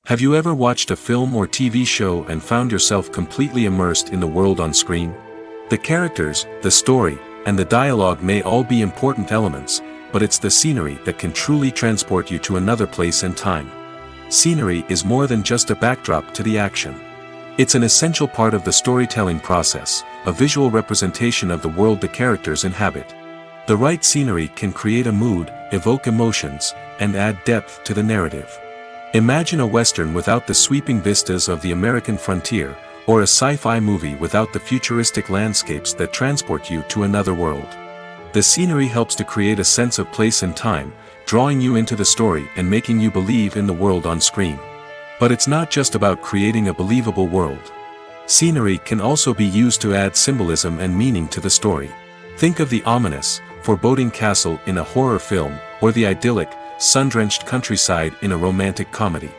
Have you ever watched a film or TV show and found yourself completely immersed in the world on screen? The characters, the story, and the dialogue may all be important elements, but it's the scenery that can truly transport you to another place and time. Scenery is more than just a backdrop to the action. It's an essential part of the storytelling process, a visual representation of the world the characters inhabit. The right scenery can create a mood, evoke emotions, and add depth to the narrative. Imagine a western without the sweeping vistas of the American frontier, or a sci-fi movie without the futuristic landscapes that transport you to another world. The scenery helps to create a sense of place and time, drawing you into the story and making you believe in the world on screen. But it's not just about creating a believable world. Scenery can also be used to add symbolism and meaning to the story. Think of the ominous, foreboding castle in a horror film, or the idyllic, sun-drenched countryside in a romantic comedy.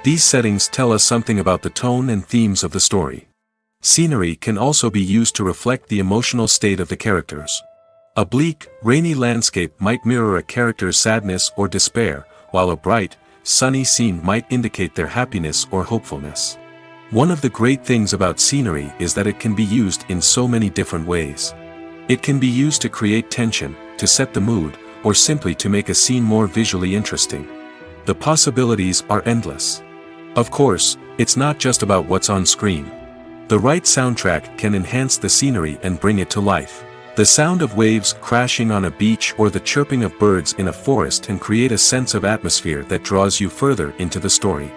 These settings tell us something about the tone and themes of the story. Scenery can also be used to reflect the emotional state of the characters. A bleak, rainy landscape might mirror a character's sadness or despair, while a bright, sunny scene might indicate their happiness or hopefulness. One of the great things about scenery is that it can be used in so many different ways. It can be used to create tension, to set the mood, or simply to make a scene more visually interesting. The possibilities are endless. Of course, it's not just about what's on screen. The right soundtrack can enhance the scenery and bring it to life. The sound of waves crashing on a beach or the chirping of birds in a forest can create a sense of atmosphere that draws you further into the story.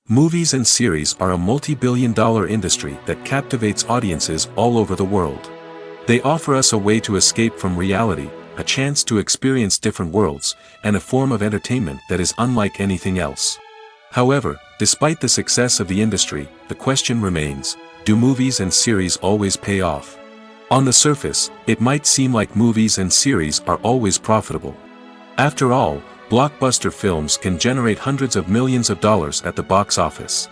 Movies and series are a multi-billion-dollar industry that captivates audiences all over the world. They offer us a way to escape from reality, a chance to experience different worlds, and a form of entertainment that is unlike anything else. However, despite the success of the industry, the question remains, do movies and series always pay off? On the surface, it might seem like movies and series are always profitable. After all, blockbuster films can generate hundreds of millions of dollars at the box office.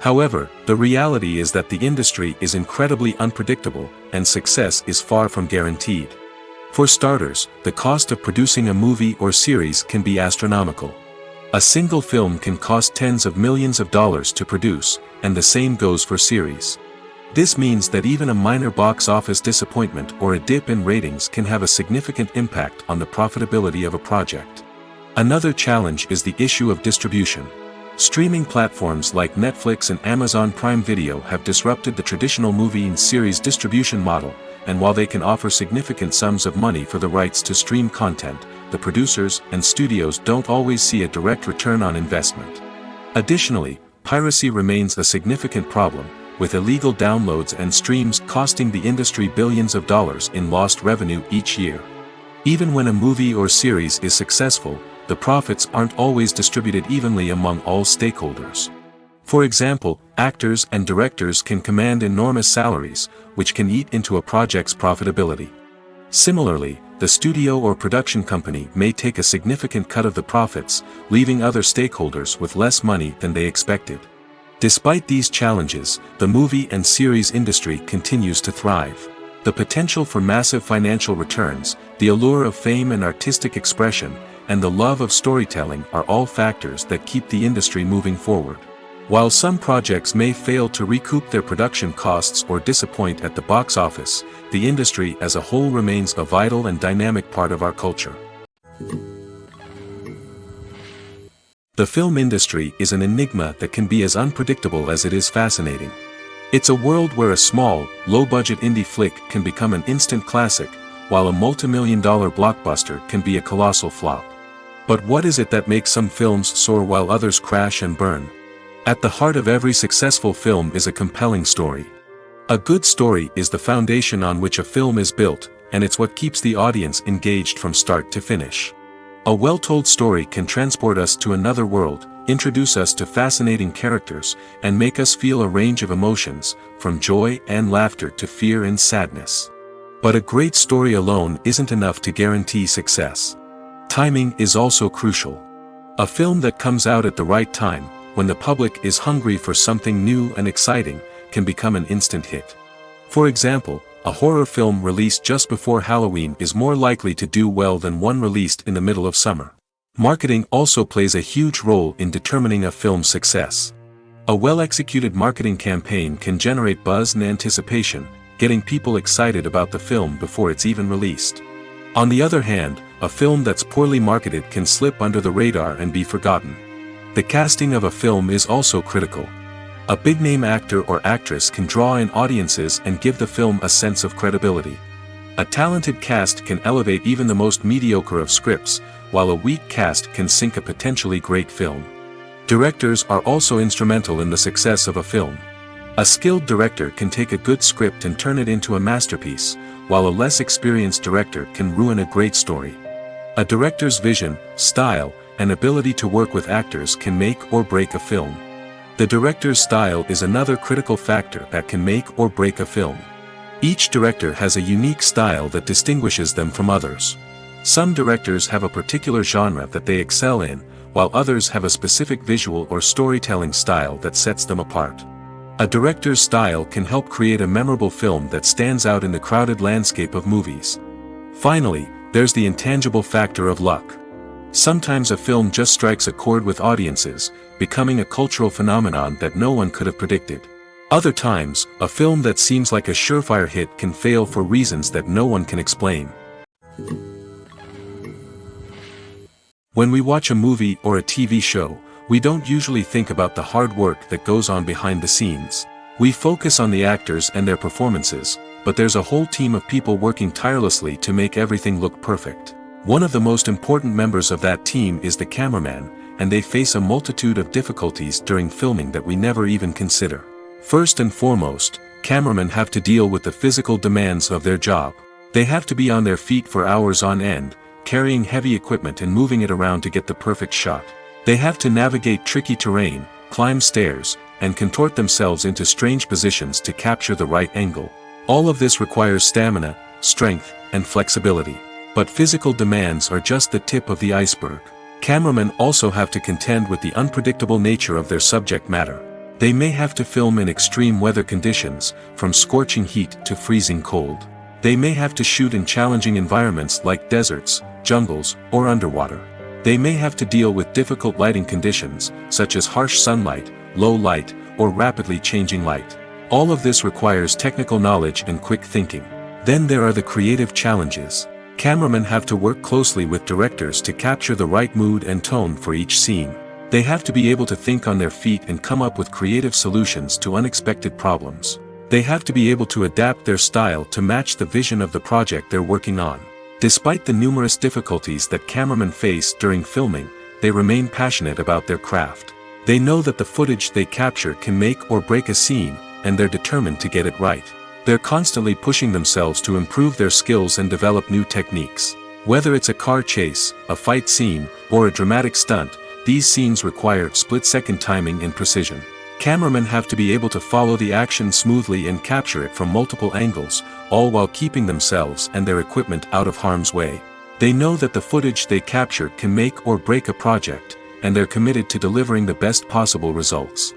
However, the reality is that the industry is incredibly unpredictable, and success is far from guaranteed. For starters, the cost of producing a movie or series can be astronomical. A single film can cost tens of millions of dollars to produce, and the same goes for series. This means that even a minor box office disappointment or a dip in ratings can have a significant impact on the profitability of a project. Another challenge is the issue of distribution. Streaming platforms like Netflix and Amazon Prime Video have disrupted the traditional movie and series distribution model, and while they can offer significant sums of money for the rights to stream content, the producers and studios don't always see a direct return on investment. Additionally, piracy remains a significant problem, with illegal downloads and streams costing the industry billions of dollars in lost revenue each year. Even when a movie or series is successful, the profits aren't always distributed evenly among all stakeholders. For example, actors and directors can command enormous salaries, which can eat into a project's profitability. Similarly, the studio or production company may take a significant cut of the profits, leaving other stakeholders with less money than they expected. Despite these challenges, the movie and series industry continues to thrive. The potential for massive financial returns, the allure of fame and artistic expression, and the love of storytelling are all factors that keep the industry moving forward. While some projects may fail to recoup their production costs or disappoint at the box office, the industry as a whole remains a vital and dynamic part of our culture. The film industry is an enigma that can be as unpredictable as it is fascinating. It's a world where a small, low-budget indie flick can become an instant classic, while a multi-million-dollar blockbuster can be a colossal flop. But what is it that makes some films soar while others crash and burn? At the heart of every successful film is a compelling story. A good story is the foundation on which a film is built, and it's what keeps the audience engaged from start to finish. A well-told story can transport us to another world, introduce us to fascinating characters, and make us feel a range of emotions, from joy and laughter to fear and sadness. But a great story alone isn't enough to guarantee success. Timing is also crucial. A film that comes out at the right time, when the public is hungry for something new and exciting, can become an instant hit. For example, a horror film released just before Halloween is more likely to do well than one released in the middle of summer. Marketing also plays a huge role in determining a film's success. A well-executed marketing campaign can generate buzz and anticipation, getting people excited about the film before it's even released. On the other hand, a film that's poorly marketed can slip under the radar and be forgotten. The casting of a film is also critical. A big-name actor or actress can draw in audiences and give the film a sense of credibility. A talented cast can elevate even the most mediocre of scripts, while a weak cast can sink a potentially great film. Directors are also instrumental in the success of a film. A skilled director can take a good script and turn it into a masterpiece, while a less experienced director can ruin a great story. A director's vision, style, and ability to work with actors can make or break a film. The director's style is another critical factor that can make or break a film. Each director has a unique style that distinguishes them from others. Some directors have a particular genre that they excel in, while others have a specific visual or storytelling style that sets them apart. A director's style can help create a memorable film that stands out in the crowded landscape of movies. Finally, there's the intangible factor of luck. Sometimes a film just strikes a chord with audiences, becoming a cultural phenomenon that no one could have predicted. Other times, a film that seems like a surefire hit can fail for reasons that no one can explain. When we watch a movie or a TV show, we don't usually think about the hard work that goes on behind the scenes. We focus on the actors and their performances, but there's a whole team of people working tirelessly to make everything look perfect. One of the most important members of that team is the cameraman, and they face a multitude of difficulties during filming that we never even consider. First and foremost, cameramen have to deal with the physical demands of their job. They have to be on their feet for hours on end, carrying heavy equipment and moving it around to get the perfect shot. They have to navigate tricky terrain, climb stairs, and contort themselves into strange positions to capture the right angle. All of this requires stamina, strength, and flexibility. But physical demands are just the tip of the iceberg. Cameramen also have to contend with the unpredictable nature of their subject matter. They may have to film in extreme weather conditions, from scorching heat to freezing cold. They may have to shoot in challenging environments like deserts, jungles, or underwater. They may have to deal with difficult lighting conditions, such as harsh sunlight, low light, or rapidly changing light. All of this requires technical knowledge and quick thinking. Then there are the creative challenges. Cameramen have to work closely with directors to capture the right mood and tone for each scene. They have to be able to think on their feet and come up with creative solutions to unexpected problems. They have to be able to adapt their style to match the vision of the project they're working on. Despite the numerous difficulties that cameramen face during filming, they remain passionate about their craft. They know that the footage they capture can make or break a scene, and they're determined to get it right. They're constantly pushing themselves to improve their skills and develop new techniques. Whether it's a car chase, a fight scene, or a dramatic stunt, these scenes require split-second timing and precision. Cameramen have to be able to follow the action smoothly and capture it from multiple angles, all while keeping themselves and their equipment out of harm's way. They know that the footage they capture can make or break a project, and they're committed to delivering the best possible results.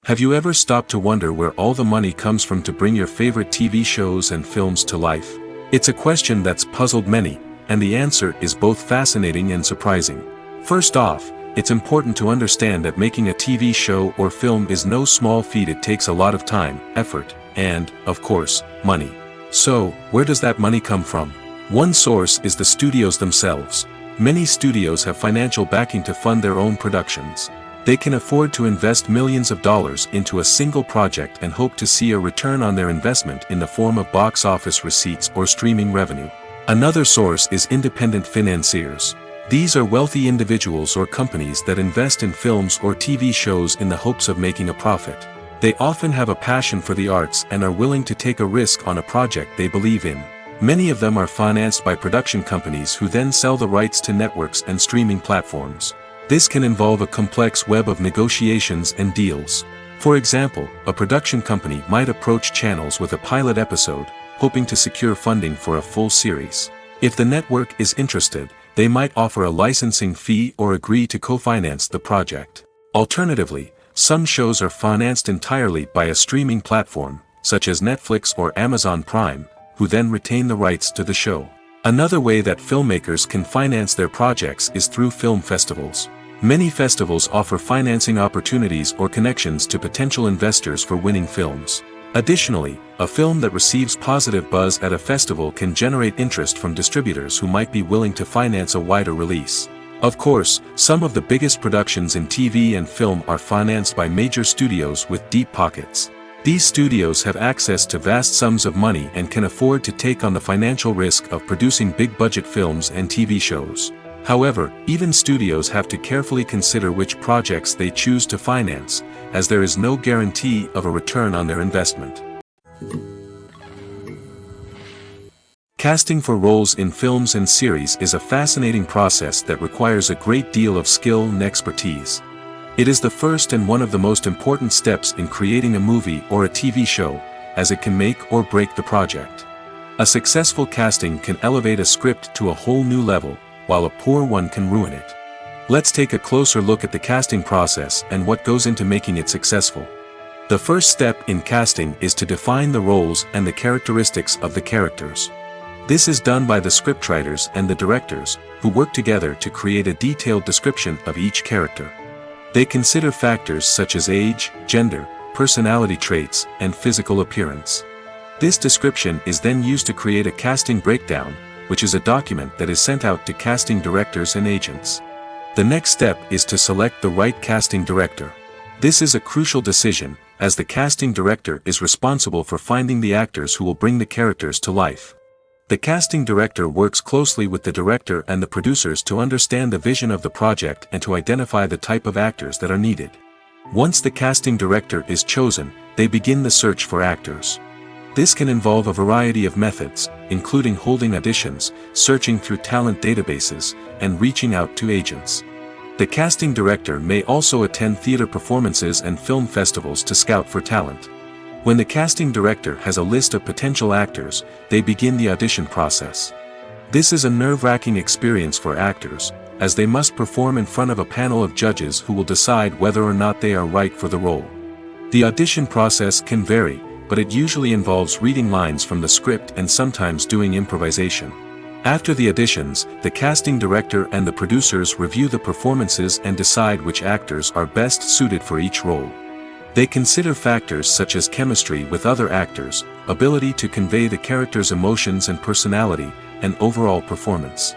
Have you ever stopped to wonder where all the money comes from to bring your favorite TV shows and films to life? It's a question that's puzzled many, and the answer is both fascinating and surprising. First off, it's important to understand that making a TV show or film is no small feat. It takes a lot of time, effort, and, of course, money. So, where does that money come from? One source is the studios themselves. Many studios have financial backing to fund their own productions. They can afford to invest millions of dollars into a single project and hope to see a return on their investment in the form of box office receipts or streaming revenue. Another source is independent financiers. These are wealthy individuals or companies that invest in films or TV shows in the hopes of making a profit. They often have a passion for the arts and are willing to take a risk on a project they believe in. Many of them are financed by production companies who then sell the rights to networks and streaming platforms. This can involve a complex web of negotiations and deals. For example, a production company might approach channels with a pilot episode, hoping to secure funding for a full series. If the network is interested, they might offer a licensing fee or agree to co-finance the project. Alternatively, some shows are financed entirely by a streaming platform, such as Netflix or Amazon Prime, who then retain the rights to the show. Another way that filmmakers can finance their projects is through film festivals. Many festivals offer financing opportunities or connections to potential investors for winning films. Additionally, a film that receives positive buzz at a festival can generate interest from distributors who might be willing to finance a wider release. Of course, some of the biggest productions in TV and film are financed by major studios with deep pockets. These studios have access to vast sums of money and can afford to take on the financial risk of producing big-budget films and TV shows. However, even studios have to carefully consider which projects they choose to finance, as there is no guarantee of a return on their investment. Casting for roles in films and series is a fascinating process that requires a great deal of skill and expertise. It is the first and one of the most important steps in creating a movie or a TV show, as it can make or break the project. A successful casting can elevate a script to a whole new level, while a poor one can ruin it. Let's take a closer look at the casting process and what goes into making it successful. The first step in casting is to define the roles and the characteristics of the characters. This is done by the scriptwriters and the directors, who work together to create a detailed description of each character. They consider factors such as age, gender, personality traits, and physical appearance. This description is then used to create a casting breakdown, which is a document that is sent out to casting directors and agents. The next step is to select the right casting director. This is a crucial decision, as the casting director is responsible for finding the actors who will bring the characters to life. The casting director works closely with the director and the producers to understand the vision of the project and to identify the type of actors that are needed. Once the casting director is chosen, they begin the search for actors. This can involve a variety of methods, including holding auditions, searching through talent databases, and reaching out to agents. The casting director may also attend theater performances and film festivals to scout for talent. When the casting director has a list of potential actors, they begin the audition process. This is a nerve-wracking experience for actors, as they must perform in front of a panel of judges who will decide whether or not they are right for the role. The audition process can vary, but it usually involves reading lines from the script and sometimes doing improvisation. After the auditions, the casting director and the producers review the performances and decide which actors are best suited for each role. They consider factors such as chemistry with other actors, ability to convey the character's emotions and personality, and overall performance.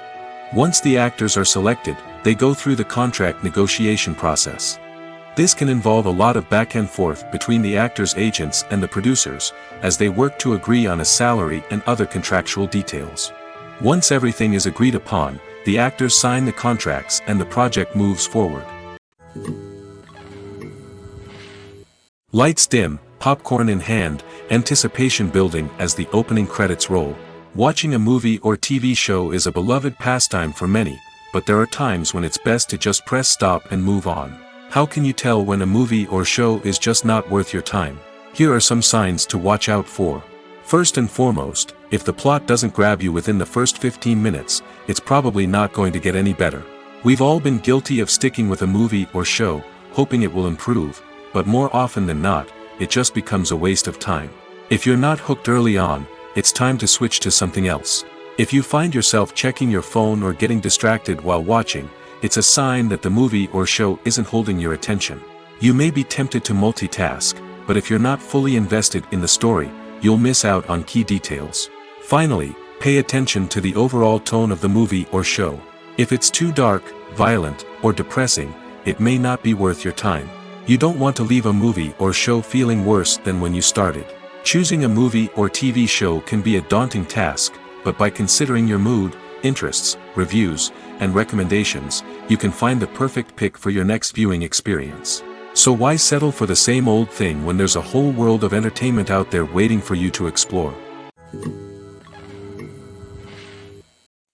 Once the actors are selected, they go through the contract negotiation process. This can involve a lot of back and forth between the actors' agents and the producers, as they work to agree on a salary and other contractual details. Once everything is agreed upon, the actors sign the contracts and the project moves forward. Lights dim, popcorn in hand, anticipation building as the opening credits roll. Watching a movie or TV show is a beloved pastime for many, but there are times when it's best to just press stop and move on. How can you tell when a movie or show is just not worth your time? Here are some signs to watch out for. First and foremost, if the plot doesn't grab you within the first 15 minutes, it's probably not going to get any better. We've all been guilty of sticking with a movie or show, hoping it will improve, but more often than not, it just becomes a waste of time. If you're not hooked early on, it's time to switch to something else. If you find yourself checking your phone or getting distracted while watching, it's a sign that the movie or show isn't holding your attention. You may be tempted to multitask, but if you're not fully invested in the story, you'll miss out on key details. Finally, pay attention to the overall tone of the movie or show. If it's too dark, violent, or depressing, it may not be worth your time. You don't want to leave a movie or show feeling worse than when you started. Choosing a movie or TV show can be a daunting task, but by considering your mood, interests, reviews, and recommendations, you can find the perfect pick for your next viewing experience. So why settle for the same old thing when there's a whole world of entertainment out there waiting for you to explore?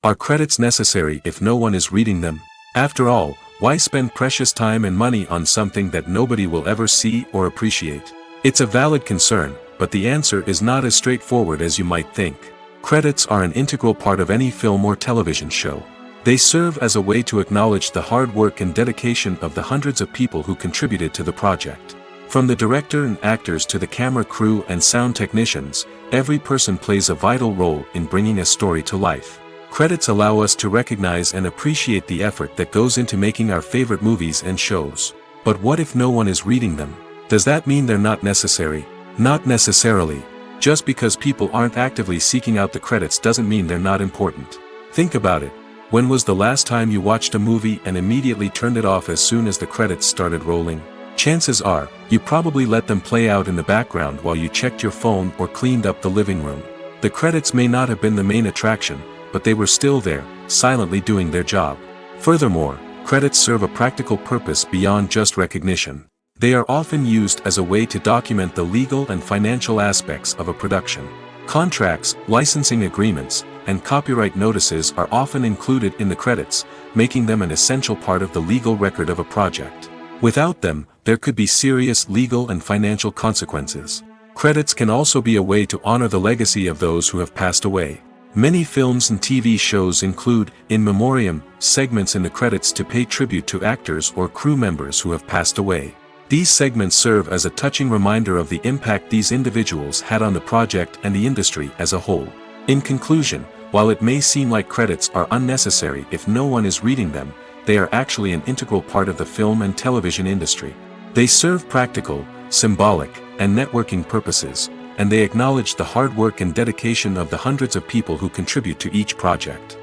Are credits necessary if no one is reading them? After all, why spend precious time and money on something that nobody will ever see or appreciate? It's a valid concern, but the answer is not as straightforward as you might think. Credits are an integral part of any film or television show. They serve as a way to acknowledge the hard work and dedication of the hundreds of people who contributed to the project. From the director and actors to the camera crew and sound technicians, every person plays a vital role in bringing a story to life. Credits allow us to recognize and appreciate the effort that goes into making our favorite movies and shows. But what if no one is reading them? Does that mean they're not necessary? Not necessarily. Just because people aren't actively seeking out the credits doesn't mean they're not important. Think about it. When was the last time you watched a movie and immediately turned it off as soon as the credits started rolling? Chances are, you probably let them play out in the background while you checked your phone or cleaned up the living room. The credits may not have been the main attraction, but they were still there, silently doing their job. Furthermore, credits serve a practical purpose beyond just recognition. They are often used as a way to document the legal and financial aspects of a production. Contracts, licensing agreements, and copyright notices are often included in the credits, making them an essential part of the legal record of a project. Without them, there could be serious legal and financial consequences. Credits can also be a way to honor the legacy of those who have passed away. Many films and TV shows include, in memoriam, segments in the credits to pay tribute to actors or crew members who have passed away. These segments serve as a touching reminder of the impact these individuals had on the project and the industry as a whole. In conclusion, while it may seem like credits are unnecessary if no one is reading them, they are actually an integral part of the film and television industry. They serve practical, symbolic, and networking purposes, and they acknowledge the hard work and dedication of the hundreds of people who contribute to each project.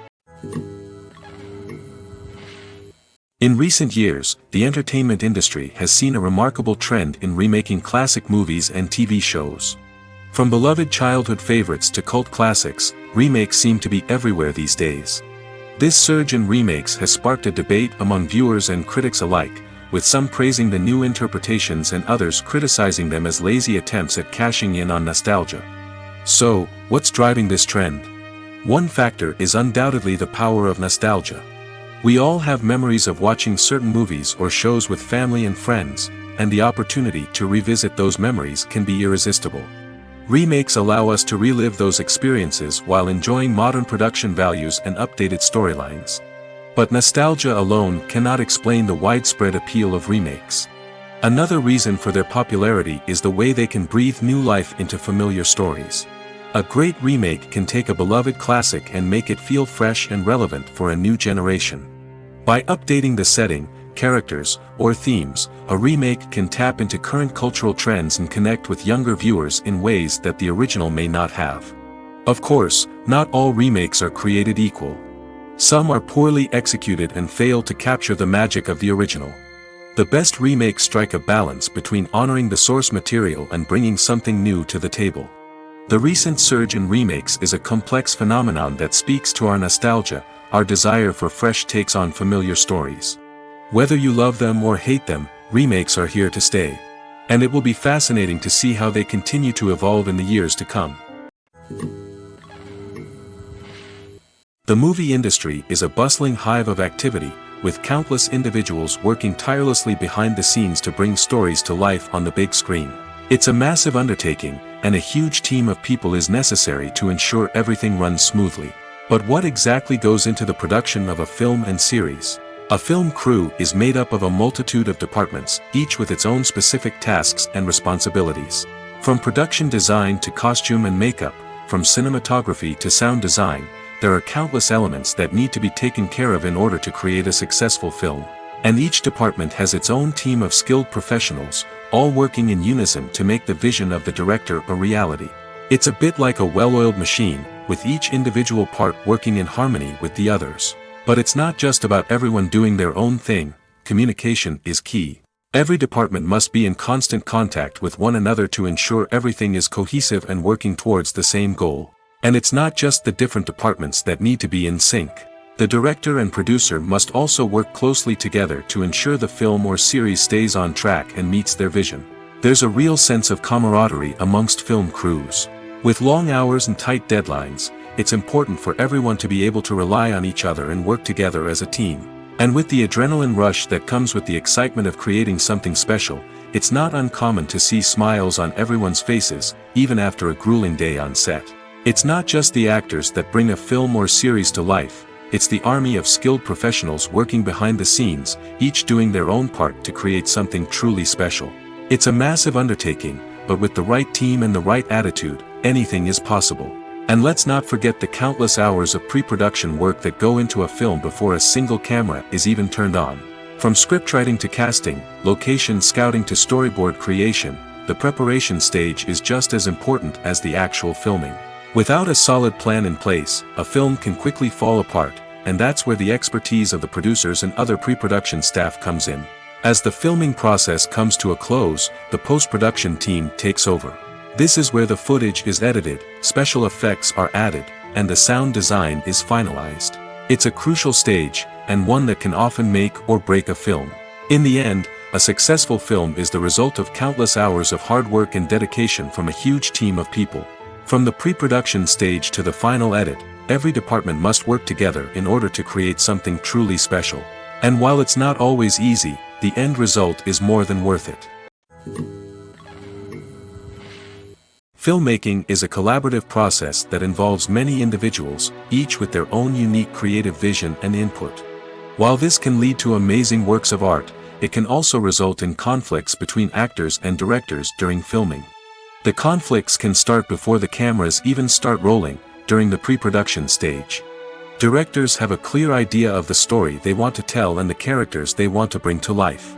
In recent years, the entertainment industry has seen a remarkable trend in remaking classic movies and TV shows. From beloved childhood favorites to cult classics, remakes seem to be everywhere these days. This surge in remakes has sparked a debate among viewers and critics alike, with some praising the new interpretations and others criticizing them as lazy attempts at cashing in on nostalgia. So, what's driving this trend? One factor is undoubtedly the power of nostalgia. We all have memories of watching certain movies or shows with family and friends, and the opportunity to revisit those memories can be irresistible. Remakes allow us to relive those experiences while enjoying modern production values and updated storylines. But nostalgia alone cannot explain the widespread appeal of remakes. Another reason for their popularity is the way they can breathe new life into familiar stories. A great remake can take a beloved classic and make it feel fresh and relevant for a new generation. By updating the setting, characters, or themes, a remake can tap into current cultural trends and connect with younger viewers in ways that the original may not have. Of course, not all remakes are created equal. Some are poorly executed and fail to capture the magic of the original. The best remakes strike a balance between honoring the source material and bringing something new to the table. The recent surge in remakes is a complex phenomenon that speaks to our nostalgia, our desire for fresh takes on familiar stories. Whether you love them or hate them, remakes are here to stay. And it will be fascinating to see how they continue to evolve in the years to come. The movie industry is a bustling hive of activity, with countless individuals working tirelessly behind the scenes to bring stories to life on the big screen. It's a massive undertaking, and a huge team of people is necessary to ensure everything runs smoothly. But what exactly goes into the production of a film and series? A film crew is made up of a multitude of departments, each with its own specific tasks and responsibilities. From production design to costume and makeup, from cinematography to sound design, there are countless elements that need to be taken care of in order to create a successful film. And each department has its own team of skilled professionals, all working in unison to make the vision of the director a reality. It's a bit like a well-oiled machine, with each individual part working in harmony with the others. But it's not just about everyone doing their own thing, communication is key. Every department must be in constant contact with one another to ensure everything is cohesive and working towards the same goal. And it's not just the different departments that need to be in sync. The director and producer must also work closely together to ensure the film or series stays on track and meets their vision. There's a real sense of camaraderie amongst film crews. With long hours and tight deadlines, it's important for everyone to be able to rely on each other and work together as a team. And with the adrenaline rush that comes with the excitement of creating something special, it's not uncommon to see smiles on everyone's faces, even after a grueling day on set. It's not just the actors that bring a film or series to life, it's the army of skilled professionals working behind the scenes, each doing their own part to create something truly special. It's a massive undertaking, but with the right team and the right attitude, anything is possible. And let's not forget the countless hours of pre-production work that go into a film before a single camera is even turned on. From scriptwriting to casting, location scouting to storyboard creation, the preparation stage is just as important as the actual filming. Without a solid plan in place, a film can quickly fall apart, and that's where the expertise of the producers and other pre-production staff comes in. As the filming process comes to a close, the post-production team takes over. This is where the footage is edited, special effects are added, and the sound design is finalized. It's a crucial stage, and one that can often make or break a film. In the end, a successful film is the result of countless hours of hard work and dedication from a huge team of people. From the pre-production stage to the final edit, every department must work together in order to create something truly special. And while it's not always easy, the end result is more than worth it. Filmmaking is a collaborative process that involves many individuals, each with their own unique creative vision and input. While this can lead to amazing works of art, it can also result in conflicts between actors and directors during filming. The conflicts can start before the cameras even start rolling, during the pre-production stage. Directors have a clear idea of the story they want to tell and the characters they want to bring to life.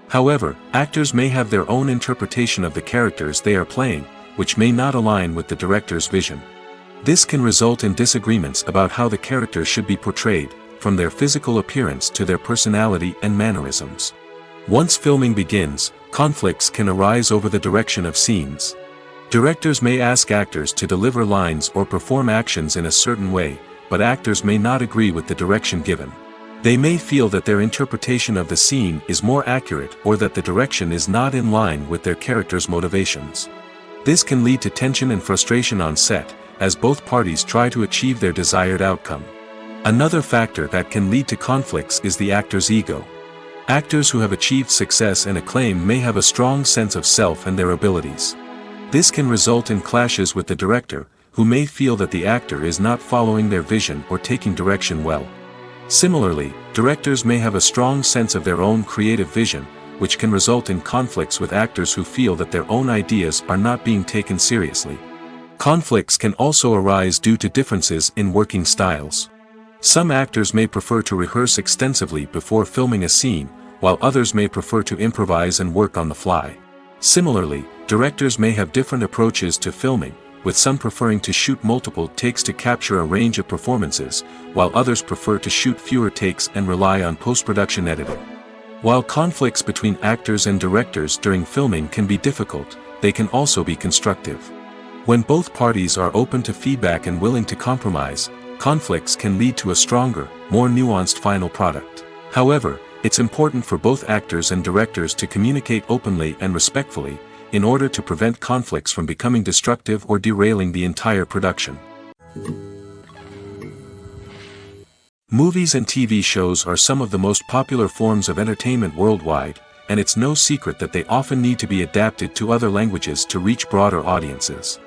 However, actors may have their own interpretation of the characters they are playing, which may not align with the director's vision. This can result in disagreements about how the characters should be portrayed, from their physical appearance to their personality and mannerisms. Once filming begins, conflicts can arise over the direction of scenes. Directors may ask actors to deliver lines or perform actions in a certain way, but actors may not agree with the direction given. They may feel that their interpretation of the scene is more accurate or that the direction is not in line with their character's motivations. This can lead to tension and frustration on set, as both parties try to achieve their desired outcome. Another factor that can lead to conflicts is the actor's ego. Actors who have achieved success and acclaim may have a strong sense of self and their abilities. This can result in clashes with the director, who may feel that the actor is not following their vision or taking direction well. Similarly, directors may have a strong sense of their own creative vision, which can result in conflicts with actors who feel that their own ideas are not being taken seriously. Conflicts can also arise due to differences in working styles. Some actors may prefer to rehearse extensively before filming a scene, while others may prefer to improvise and work on the fly. Similarly, directors may have different approaches to filming, with some preferring to shoot multiple takes to capture a range of performances, while others prefer to shoot fewer takes and rely on post-production editing. While conflicts between actors and directors during filming can be difficult, they can also be constructive. When both parties are open to feedback and willing to compromise, conflicts can lead to a stronger, more nuanced final product. However, it's important for both actors and directors to communicate openly and respectfully, in order to prevent conflicts from becoming destructive or derailing the entire production. Movies and TV shows are some of the most popular forms of entertainment worldwide, and it's no secret that they often need to be adapted to other languages to reach broader audiences.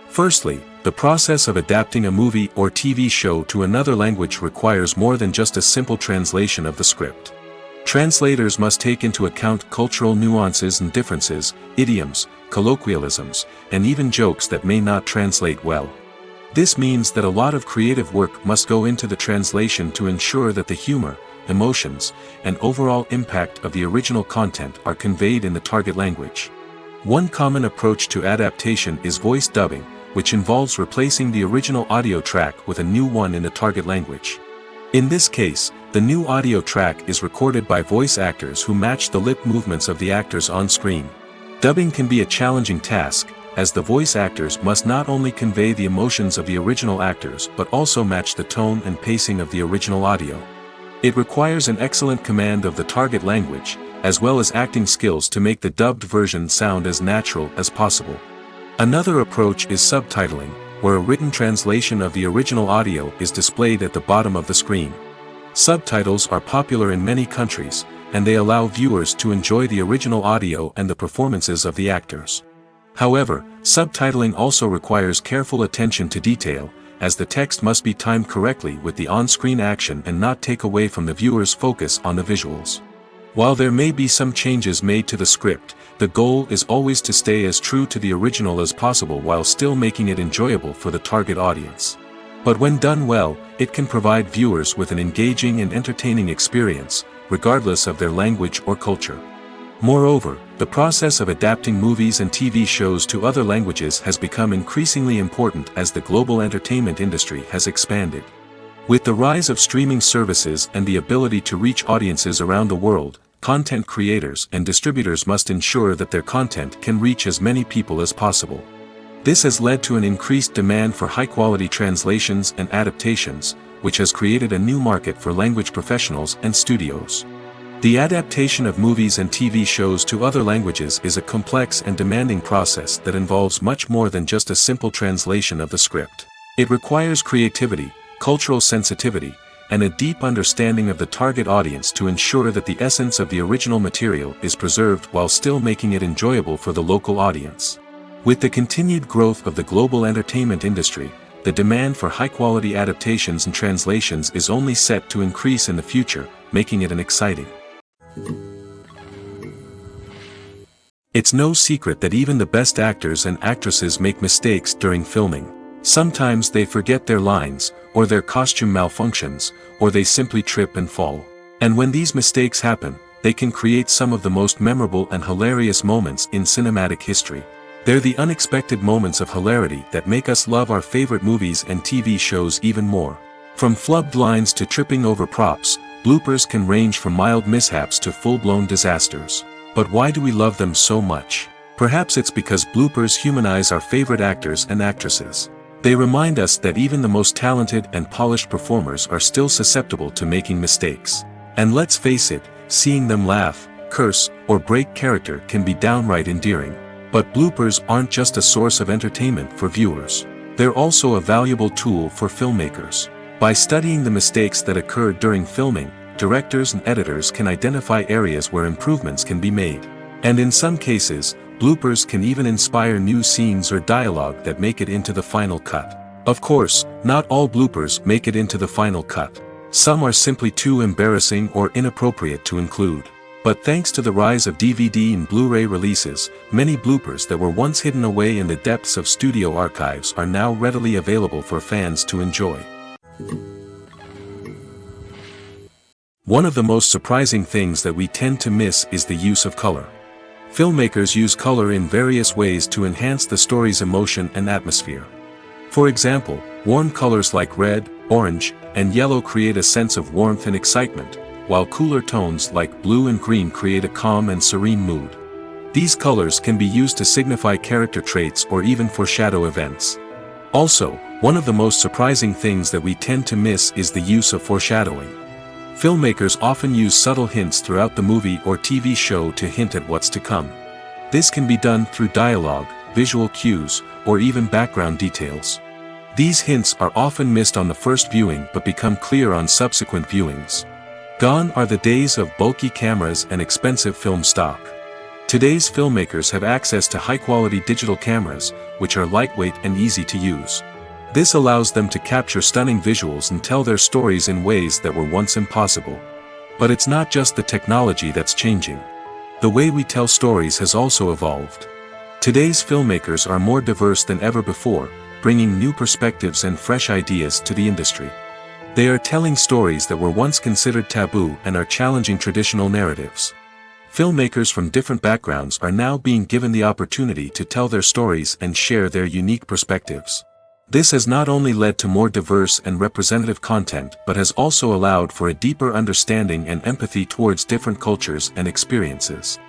Firstly, the process of adapting a movie or TV show to another language requires more than just a simple translation of the script. Translators must take into account cultural nuances and differences, idioms, colloquialisms, and even jokes that may not translate well. This means that a lot of creative work must go into the translation to ensure that the humor, emotions, and overall impact of the original content are conveyed in the target language. One common approach to adaptation is voice dubbing, which involves replacing the original audio track with a new one in the target language. In this case, the new audio track is recorded by voice actors who match the lip movements of the actors on screen. Dubbing can be a challenging task, as the voice actors must not only convey the emotions of the original actors but also match the tone and pacing of the original audio. It requires an excellent command of the target language, as well as acting skills to make the dubbed version sound as natural as possible. Another approach is subtitling, where a written translation of the original audio is displayed at the bottom of the screen. Subtitles are popular in many countries, and they allow viewers to enjoy the original audio and the performances of the actors. However, subtitling also requires careful attention to detail, as the text must be timed correctly with the on-screen action and not take away from the viewer's focus on the visuals. While there may be some changes made to the script, the goal is always to stay as true to the original as possible while still making it enjoyable for the target audience. But when done well, it can provide viewers with an engaging and entertaining experience, regardless of their language or culture. Moreover, the process of adapting movies and TV shows to other languages has become increasingly important as the global entertainment industry has expanded. With the rise of streaming services and the ability to reach audiences around the world, content creators and distributors must ensure that their content can reach as many people as possible. This has led to an increased demand for high-quality translations and adaptations, which has created a new market for language professionals and studios. The adaptation of movies and TV shows to other languages is a complex and demanding process that involves much more than just a simple translation of the script. It requires creativity, cultural sensitivity, and a deep understanding of the target audience to ensure that the essence of the original material is preserved while still making it enjoyable for the local audience. With the continued growth of the global entertainment industry, the demand for high-quality adaptations and translations is only set to increase in the future, making it an exciting. It's no secret that even the best actors and actresses make mistakes during filming. Sometimes they forget their lines, or their costume malfunctions, or they simply trip and fall. And when these mistakes happen, they can create some of the most memorable and hilarious moments in cinematic history. They're the unexpected moments of hilarity that make us love our favorite movies and TV shows even more. From flubbed lines to tripping over props, bloopers can range from mild mishaps to full-blown disasters. But why do we love them so much? Perhaps it's because bloopers humanize our favorite actors and actresses. They remind us that even the most talented and polished performers are still susceptible to making mistakes. And let's face it, seeing them laugh, curse, or break character can be downright endearing. But bloopers aren't just a source of entertainment for viewers. They're also a valuable tool for filmmakers. By studying the mistakes that occurred during filming, directors and editors can identify areas where improvements can be made. And in some cases, bloopers can even inspire new scenes or dialogue that make it into the final cut. Of course, not all bloopers make it into the final cut. Some are simply too embarrassing or inappropriate to include. But thanks to the rise of DVD and Blu-ray releases, many bloopers that were once hidden away in the depths of studio archives are now readily available for fans to enjoy. One of the most surprising things that we tend to miss is the use of color. Filmmakers use color in various ways to enhance the story's emotion and atmosphere. For example, warm colors like red, orange, and yellow create a sense of warmth and excitement, while cooler tones like blue and green create a calm and serene mood. These colors can be used to signify character traits or even foreshadow events. Also, one of the most surprising things that we tend to miss is the use of foreshadowing. Filmmakers often use subtle hints throughout the movie or TV show to hint at what's to come. This can be done through dialogue, visual cues, or even background details. These hints are often missed on the first viewing but become clear on subsequent viewings. Gone are the days of bulky cameras and expensive film stock. Today's filmmakers have access to high-quality digital cameras, which are lightweight and easy to use. This allows them to capture stunning visuals and tell their stories in ways that were once impossible. But it's not just the technology that's changing. The way we tell stories has also evolved. Today's filmmakers are more diverse than ever before, bringing new perspectives and fresh ideas to the industry. They are telling stories that were once considered taboo and are challenging traditional narratives. Filmmakers from different backgrounds are now being given the opportunity to tell their stories and share their unique perspectives. This has not only led to more diverse and representative content but has also allowed for a deeper understanding and empathy towards different cultures and experiences.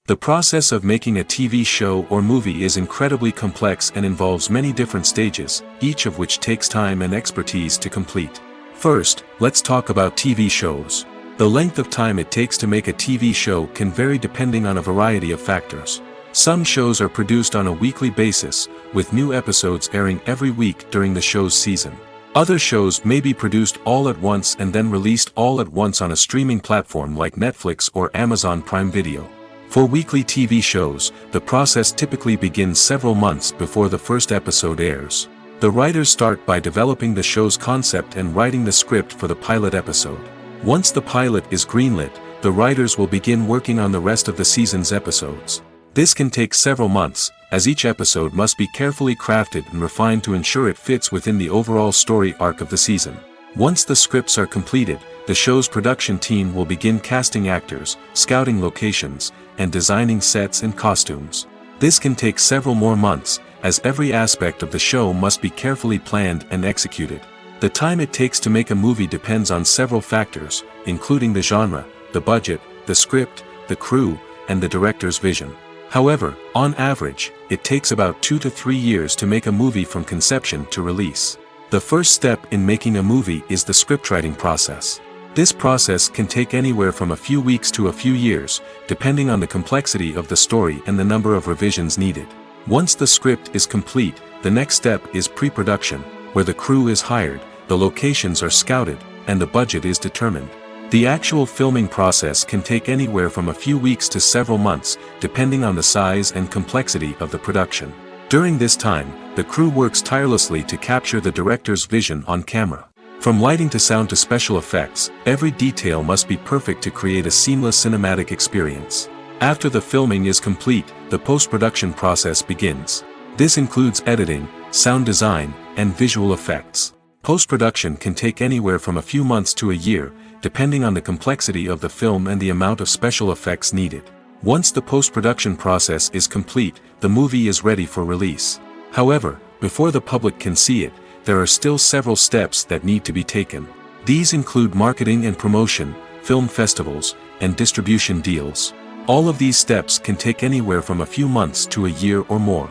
The process of making a TV show or movie is incredibly complex and involves many different stages, each of which takes time and expertise to complete. First, let's talk about TV shows. The length of time it takes to make a TV show can vary depending on a variety of factors. Some shows are produced on a weekly basis, with new episodes airing every week during the show's season. Other shows may be produced all at once and then released all at once on a streaming platform like Netflix or Amazon Prime Video. For weekly TV shows, the process typically begins several months before the first episode airs. The writers start by developing the show's concept and writing the script for the pilot episode. Once the pilot is greenlit, the writers will begin working on the rest of the season's episodes. This can take several months, as each episode must be carefully crafted and refined to ensure it fits within the overall story arc of the season. Once the scripts are completed, the show's production team will begin casting actors, scouting locations, and designing sets and costumes. This can take several more months, as every aspect of the show must be carefully planned and executed. The time it takes to make a movie depends on several factors, including the genre, the budget, the script, the crew, and the director's vision. However, on average, it takes about 2 to 3 years to make a movie from conception to release. The first step in making a movie is the scriptwriting process. This process can take anywhere from a few weeks to a few years, depending on the complexity of the story and the number of revisions needed. Once the script is complete, the next step is pre-production, where the crew is hired, the locations are scouted, and the budget is determined. The actual filming process can take anywhere from a few weeks to several months, depending on the size and complexity of the production. During this time, the crew works tirelessly to capture the director's vision on camera. From lighting to sound to special effects, every detail must be perfect to create a seamless cinematic experience. After the filming is complete, the post-production process begins. This includes editing, sound design, and visual effects. Post-production can take anywhere from a few months to a year, depending on the complexity of the film and the amount of special effects needed. Once the post-production process is complete, the movie is ready for release. However, before the public can see it, there are still several steps that need to be taken. These include marketing and promotion, film festivals, and distribution deals. All of these steps can take anywhere from a few months to a year or more.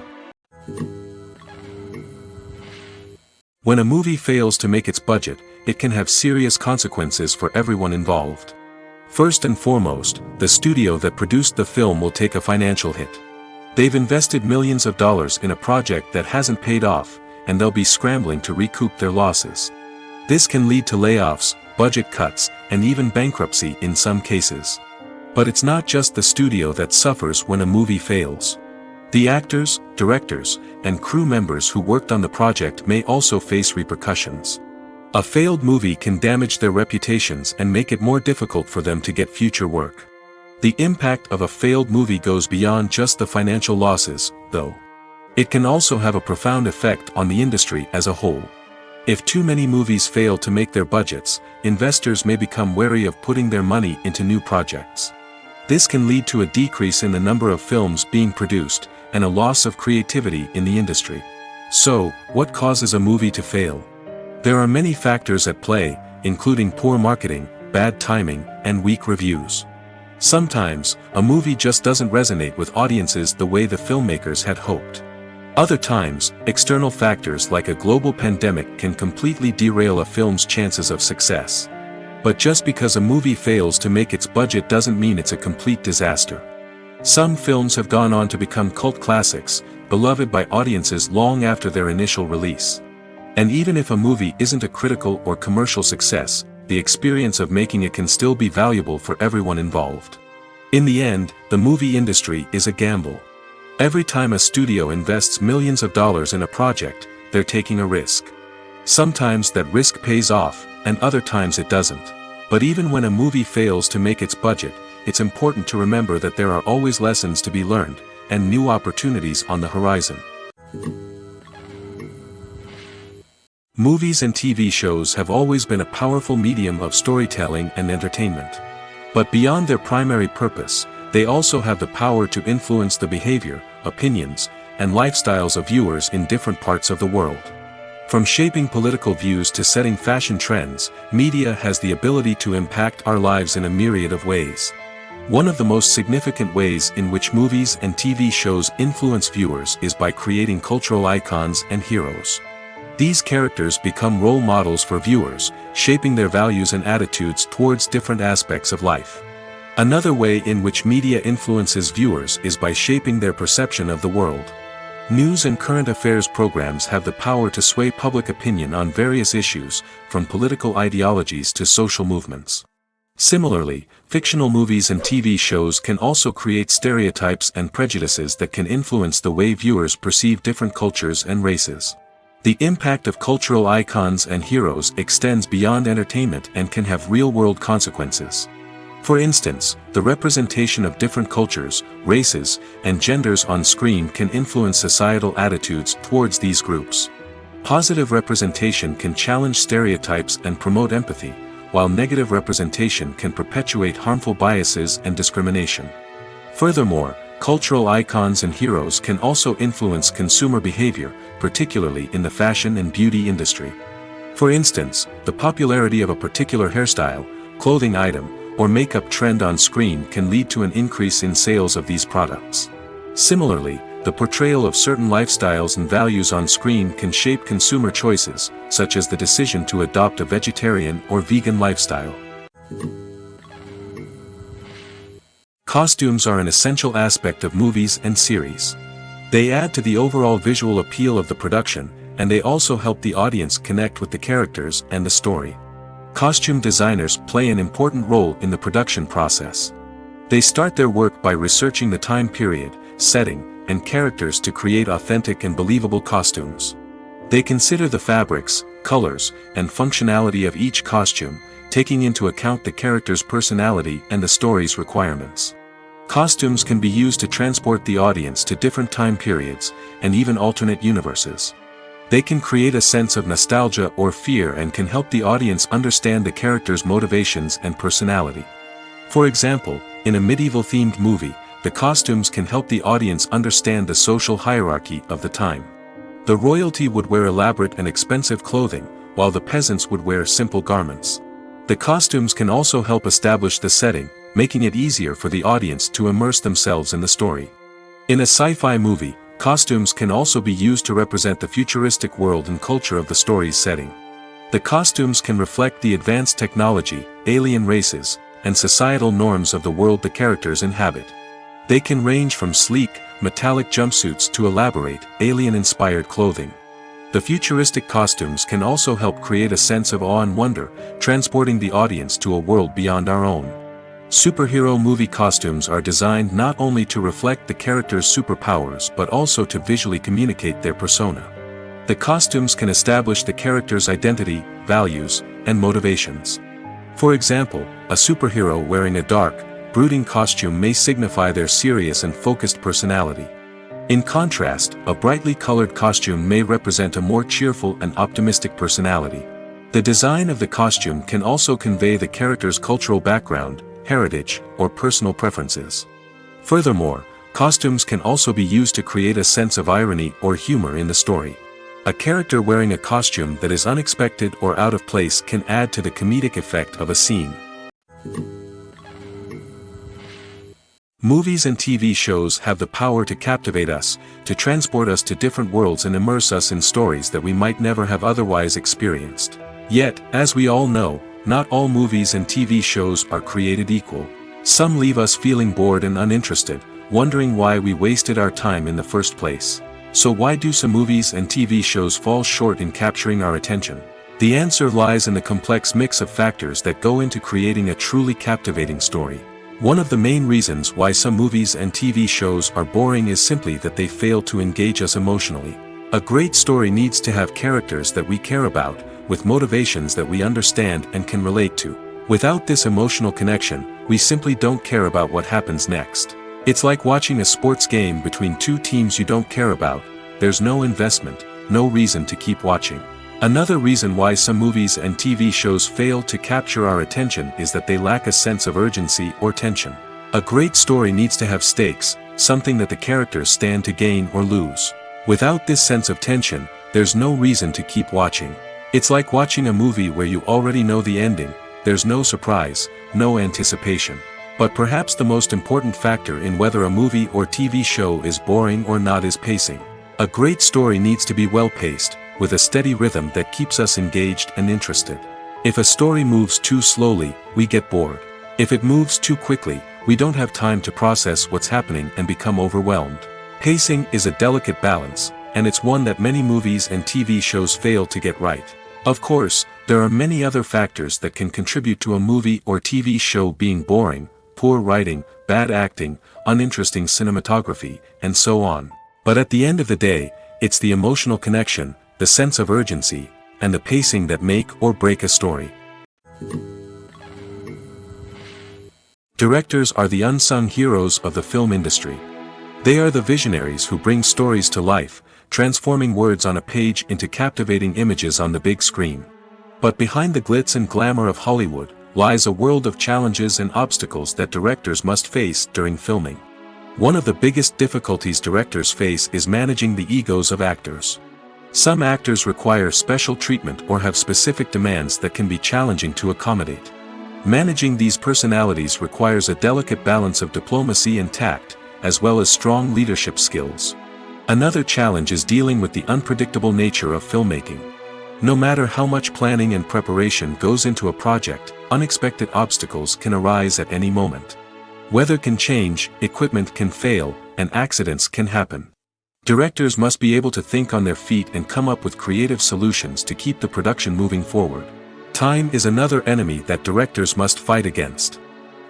When a movie fails to make its budget, it can have serious consequences for everyone involved. First and foremost, the studio that produced the film will take a financial hit. They've invested millions of dollars in a project that hasn't paid off, and they'll be scrambling to recoup their losses. This can lead to layoffs, budget cuts, and even bankruptcy in some cases. But it's not just the studio that suffers when a movie fails. The actors, directors, and crew members who worked on the project may also face repercussions. A failed movie can damage their reputations and make it more difficult for them to get future work. The impact of a failed movie goes beyond just the financial losses, though. It can also have a profound effect on the industry as a whole. If too many movies fail to make their budgets, investors may become wary of putting their money into new projects. This can lead to a decrease in the number of films being produced, and a loss of creativity in the industry. So, what causes a movie to fail? There are many factors at play, including poor marketing, bad timing, and weak reviews. Sometimes, a movie just doesn't resonate with audiences the way the filmmakers had hoped. Other times, external factors like a global pandemic can completely derail a film's chances of success. But just because a movie fails to make its budget doesn't mean it's a complete disaster. Some films have gone on to become cult classics, beloved by audiences long after their initial release. And even if a movie isn't a critical or commercial success, the experience of making it can still be valuable for everyone involved. In the end, the movie industry is a gamble. Every time a studio invests millions of dollars in a project, they're taking a risk. Sometimes that risk pays off, and other times it doesn't. But even when a movie fails to make its budget, it's important to remember that there are always lessons to be learned, and new opportunities on the horizon. Movies and TV shows have always been a powerful medium of storytelling and entertainment. But beyond their primary purpose, they also have the power to influence the behavior, opinions, and lifestyles of viewers in different parts of the world. From shaping political views to setting fashion trends, media has the ability to impact our lives in a myriad of ways. One of the most significant ways in which movies and TV shows influence viewers is by creating cultural icons and heroes. These characters become role models for viewers, shaping their values and attitudes towards different aspects of life. Another way in which media influences viewers is by shaping their perception of the world. News and current affairs programs have the power to sway public opinion on various issues, from political ideologies to social movements. Similarly, fictional movies and TV shows can also create stereotypes and prejudices that can influence the way viewers perceive different cultures and races. The impact of cultural icons and heroes extends beyond entertainment and can have real-world consequences. For instance, the representation of different cultures, races, and genders on screen can influence societal attitudes towards these groups. Positive representation can challenge stereotypes and promote empathy, while negative representation can perpetuate harmful biases and discrimination. Furthermore, cultural icons and heroes can also influence consumer behavior, particularly in the fashion and beauty industry. For instance, the popularity of a particular hairstyle, clothing item, or makeup trend on screen can lead to an increase in sales of these products. Similarly, the portrayal of certain lifestyles and values on screen can shape consumer choices, such as the decision to adopt a vegetarian or vegan lifestyle. Costumes are an essential aspect of movies and series. They add to the overall visual appeal of the production, and they also help the audience connect with the characters and the story. Costume designers play an important role in the production process. They start their work by researching the time period, setting, and characters to create authentic and believable costumes. They consider the fabrics, colors, and functionality of each costume, taking into account the character's personality and the story's requirements. Costumes can be used to transport the audience to different time periods, and even alternate universes. They can create a sense of nostalgia or fear and can help the audience understand the character's motivations and personality. For example, in a medieval-themed movie, the costumes can help the audience understand the social hierarchy of the time. The royalty would wear elaborate and expensive clothing, while the peasants would wear simple garments. The costumes can also help establish the setting, making it easier for the audience to immerse themselves in the story. In a sci-fi movie, costumes can also be used to represent the futuristic world and culture of the story's setting. The costumes can reflect the advanced technology, alien races, and societal norms of the world the characters inhabit. They can range from sleek, metallic jumpsuits to elaborate, alien-inspired clothing. The futuristic costumes can also help create a sense of awe and wonder, transporting the audience to a world beyond our own. Superhero movie costumes are designed not only to reflect the character's superpowers but also to visually communicate their persona. The costumes can establish the character's identity, values, and motivations. For example, a superhero wearing a dark, brooding costume may signify their serious and focused personality. In contrast, a brightly colored costume may represent a more cheerful and optimistic personality. The design of the costume can also convey the character's cultural background, heritage, or personal preferences. Furthermore, costumes can also be used to create a sense of irony or humor in the story. A character wearing a costume that is unexpected or out of place can add to the comedic effect of a scene. Movies and TV shows have the power to captivate us, to transport us to different worlds and immerse us in stories that we might never have otherwise experienced. Yet, as we all know, not all movies and TV shows are created equal. Some leave us feeling bored and uninterested, wondering why we wasted our time in the first place. So why do some movies and TV shows fall short in capturing our attention? The answer lies in the complex mix of factors that go into creating a truly captivating story. One of the main reasons why some movies and TV shows are boring is simply that they fail to engage us emotionally. A great story needs to have characters that we care about, with motivations that we understand and can relate to. Without this emotional connection, we simply don't care about what happens next. It's like watching a sports game between two teams you don't care about. There's no investment, no reason to keep watching. Another reason why some movies and TV shows fail to capture our attention is that they lack a sense of urgency or tension. A great story needs to have stakes, something that the characters stand to gain or lose. Without this sense of tension, there's no reason to keep watching. It's like watching a movie where you already know the ending. There's no surprise, no anticipation. But perhaps the most important factor in whether a movie or TV show is boring or not is pacing. A great story needs to be well-paced, with a steady rhythm that keeps us engaged and interested. If a story moves too slowly, we get bored. If it moves too quickly, we don't have time to process what's happening and become overwhelmed. Pacing is a delicate balance, and it's one that many movies and TV shows fail to get right. Of course, there are many other factors that can contribute to a movie or TV show being boring: poor writing, bad acting, uninteresting cinematography, and so on. But at the end of the day, it's the emotional connection, the sense of urgency, and the pacing that make or break a story. Directors are the unsung heroes of the film industry. They are the visionaries who bring stories to life, transforming words on a page into captivating images on the big screen. But behind the glitz and glamour of Hollywood lies a world of challenges and obstacles that directors must face during filming. One of the biggest difficulties directors face is managing the egos of actors. Some actors require special treatment or have specific demands that can be challenging to accommodate. Managing these personalities requires a delicate balance of diplomacy and tact, as well as strong leadership skills. Another challenge is dealing with the unpredictable nature of filmmaking. No matter how much planning and preparation goes into a project, unexpected obstacles can arise at any moment. Weather can change, equipment can fail, and accidents can happen. Directors must be able to think on their feet and come up with creative solutions to keep the production moving forward. Time is another enemy that directors must fight against.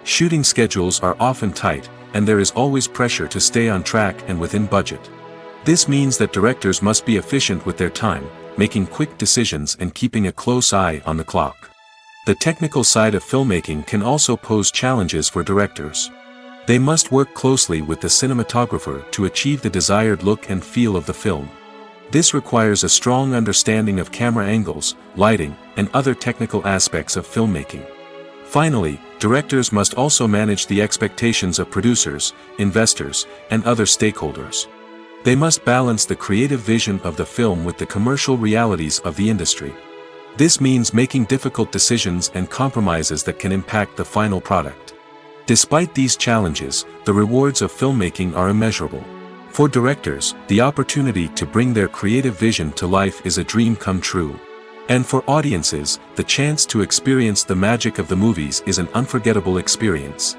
Shooting schedules are often tight, and there is always pressure to stay on track and within budget. This means that directors must be efficient with their time, making quick decisions and keeping a close eye on the clock. The technical side of filmmaking can also pose challenges for directors. They must work closely with the cinematographer to achieve the desired look and feel of the film. This requires a strong understanding of camera angles, lighting, and other technical aspects of filmmaking. Finally, directors must also manage the expectations of producers, investors, and other stakeholders. They must balance the creative vision of the film with the commercial realities of the industry. This means making difficult decisions and compromises that can impact the final product. Despite these challenges, the rewards of filmmaking are immeasurable. For directors, the opportunity to bring their creative vision to life is a dream come true. And for audiences, the chance to experience the magic of the movies is an unforgettable experience.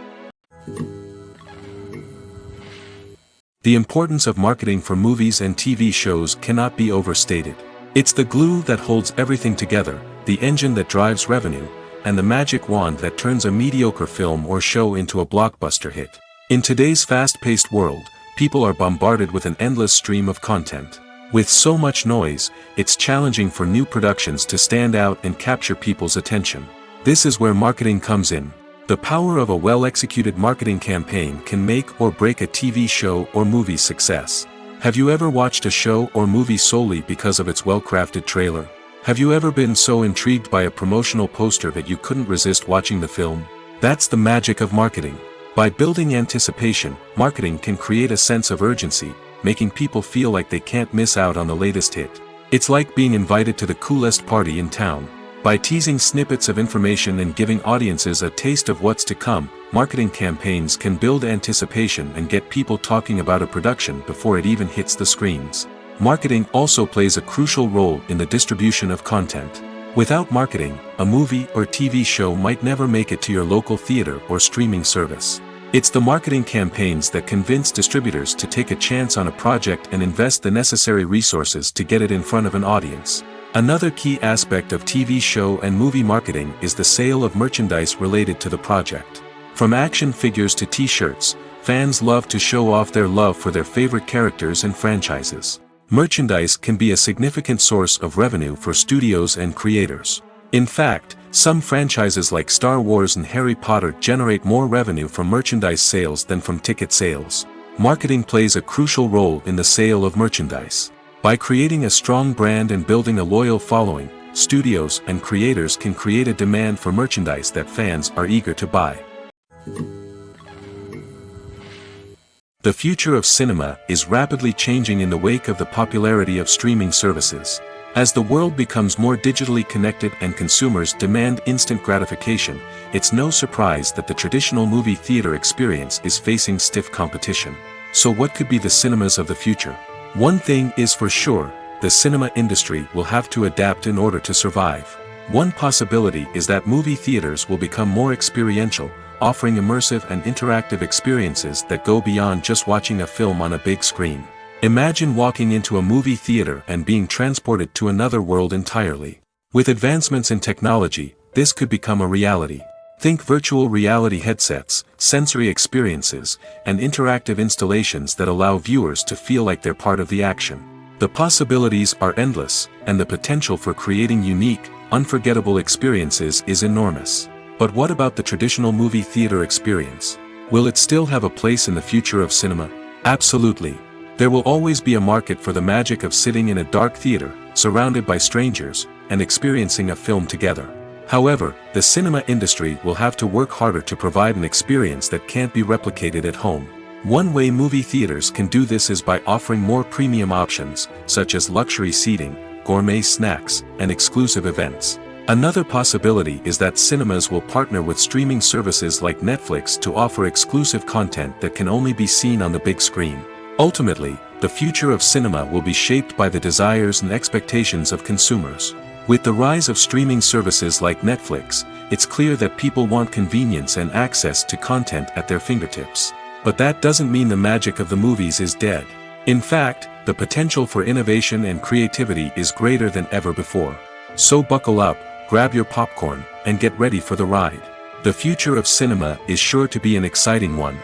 The importance of marketing for movies and TV shows cannot be overstated. It's the glue that holds everything together, the engine that drives revenue, and the magic wand that turns a mediocre film or show into a blockbuster hit. In today's fast-paced world, people are bombarded with an endless stream of content. With so much noise, it's challenging for new productions to stand out and capture people's attention. This is where marketing comes in. The power of a well-executed marketing campaign can make or break a TV show or movie's success. Have you ever watched a show or movie solely because of its well-crafted trailer? Have you ever been so intrigued by a promotional poster that you couldn't resist watching the film? That's the magic of marketing. By building anticipation, marketing can create a sense of urgency, making people feel like they can't miss out on the latest hit. It's like being invited to the coolest party in town. By teasing snippets of information and giving audiences a taste of what's to come, marketing campaigns can build anticipation and get people talking about a production before it even hits the screens. Marketing also plays a crucial role in the distribution of content. Without marketing, a movie or TV show might never make it to your local theater or streaming service. It's the marketing campaigns that convince distributors to take a chance on a project and invest the necessary resources to get it in front of an audience. Another key aspect of TV show and movie marketing is the sale of merchandise related to the project. From action figures to t-shirts, fans love to show off their love for their favorite characters and franchises. Merchandise can be a significant source of revenue for studios and creators. In fact, some franchises like Star Wars and Harry Potter generate more revenue from merchandise sales than from ticket sales. Marketing plays a crucial role in the sale of merchandise. By creating a strong brand and building a loyal following, studios and creators can create a demand for merchandise that fans are eager to buy. The future of cinema is rapidly changing in the wake of the popularity of streaming services. As the world becomes more digitally connected and consumers demand instant gratification, it's no surprise that the traditional movie theater experience is facing stiff competition. So what could be the cinemas of the future? One thing is for sure, the cinema industry will have to adapt in order to survive. One possibility is that movie theaters will become more experiential, offering immersive and interactive experiences that go beyond just watching a film on a big screen. Imagine walking into a movie theater and being transported to another world entirely. With advancements in technology, this could become a reality. Think virtual reality headsets, sensory experiences, and interactive installations that allow viewers to feel like they're part of the action. The possibilities are endless, and the potential for creating unique, unforgettable experiences is enormous. But what about the traditional movie theater experience? Will it still have a place in the future of cinema? Absolutely. There will always be a market for the magic of sitting in a dark theater, surrounded by strangers, and experiencing a film together. However, the cinema industry will have to work harder to provide an experience that can't be replicated at home. One way movie theaters can do this is by offering more premium options, such as luxury seating, gourmet snacks, and exclusive events. Another possibility is that cinemas will partner with streaming services like Netflix to offer exclusive content that can only be seen on the big screen. Ultimately, the future of cinema will be shaped by the desires and expectations of consumers. With the rise of streaming services like Netflix, it's clear that people want convenience and access to content at their fingertips. But that doesn't mean the magic of the movies is dead. In fact, the potential for innovation and creativity is greater than ever before. So buckle up, grab your popcorn, and get ready for the ride. The future of cinema is sure to be an exciting one.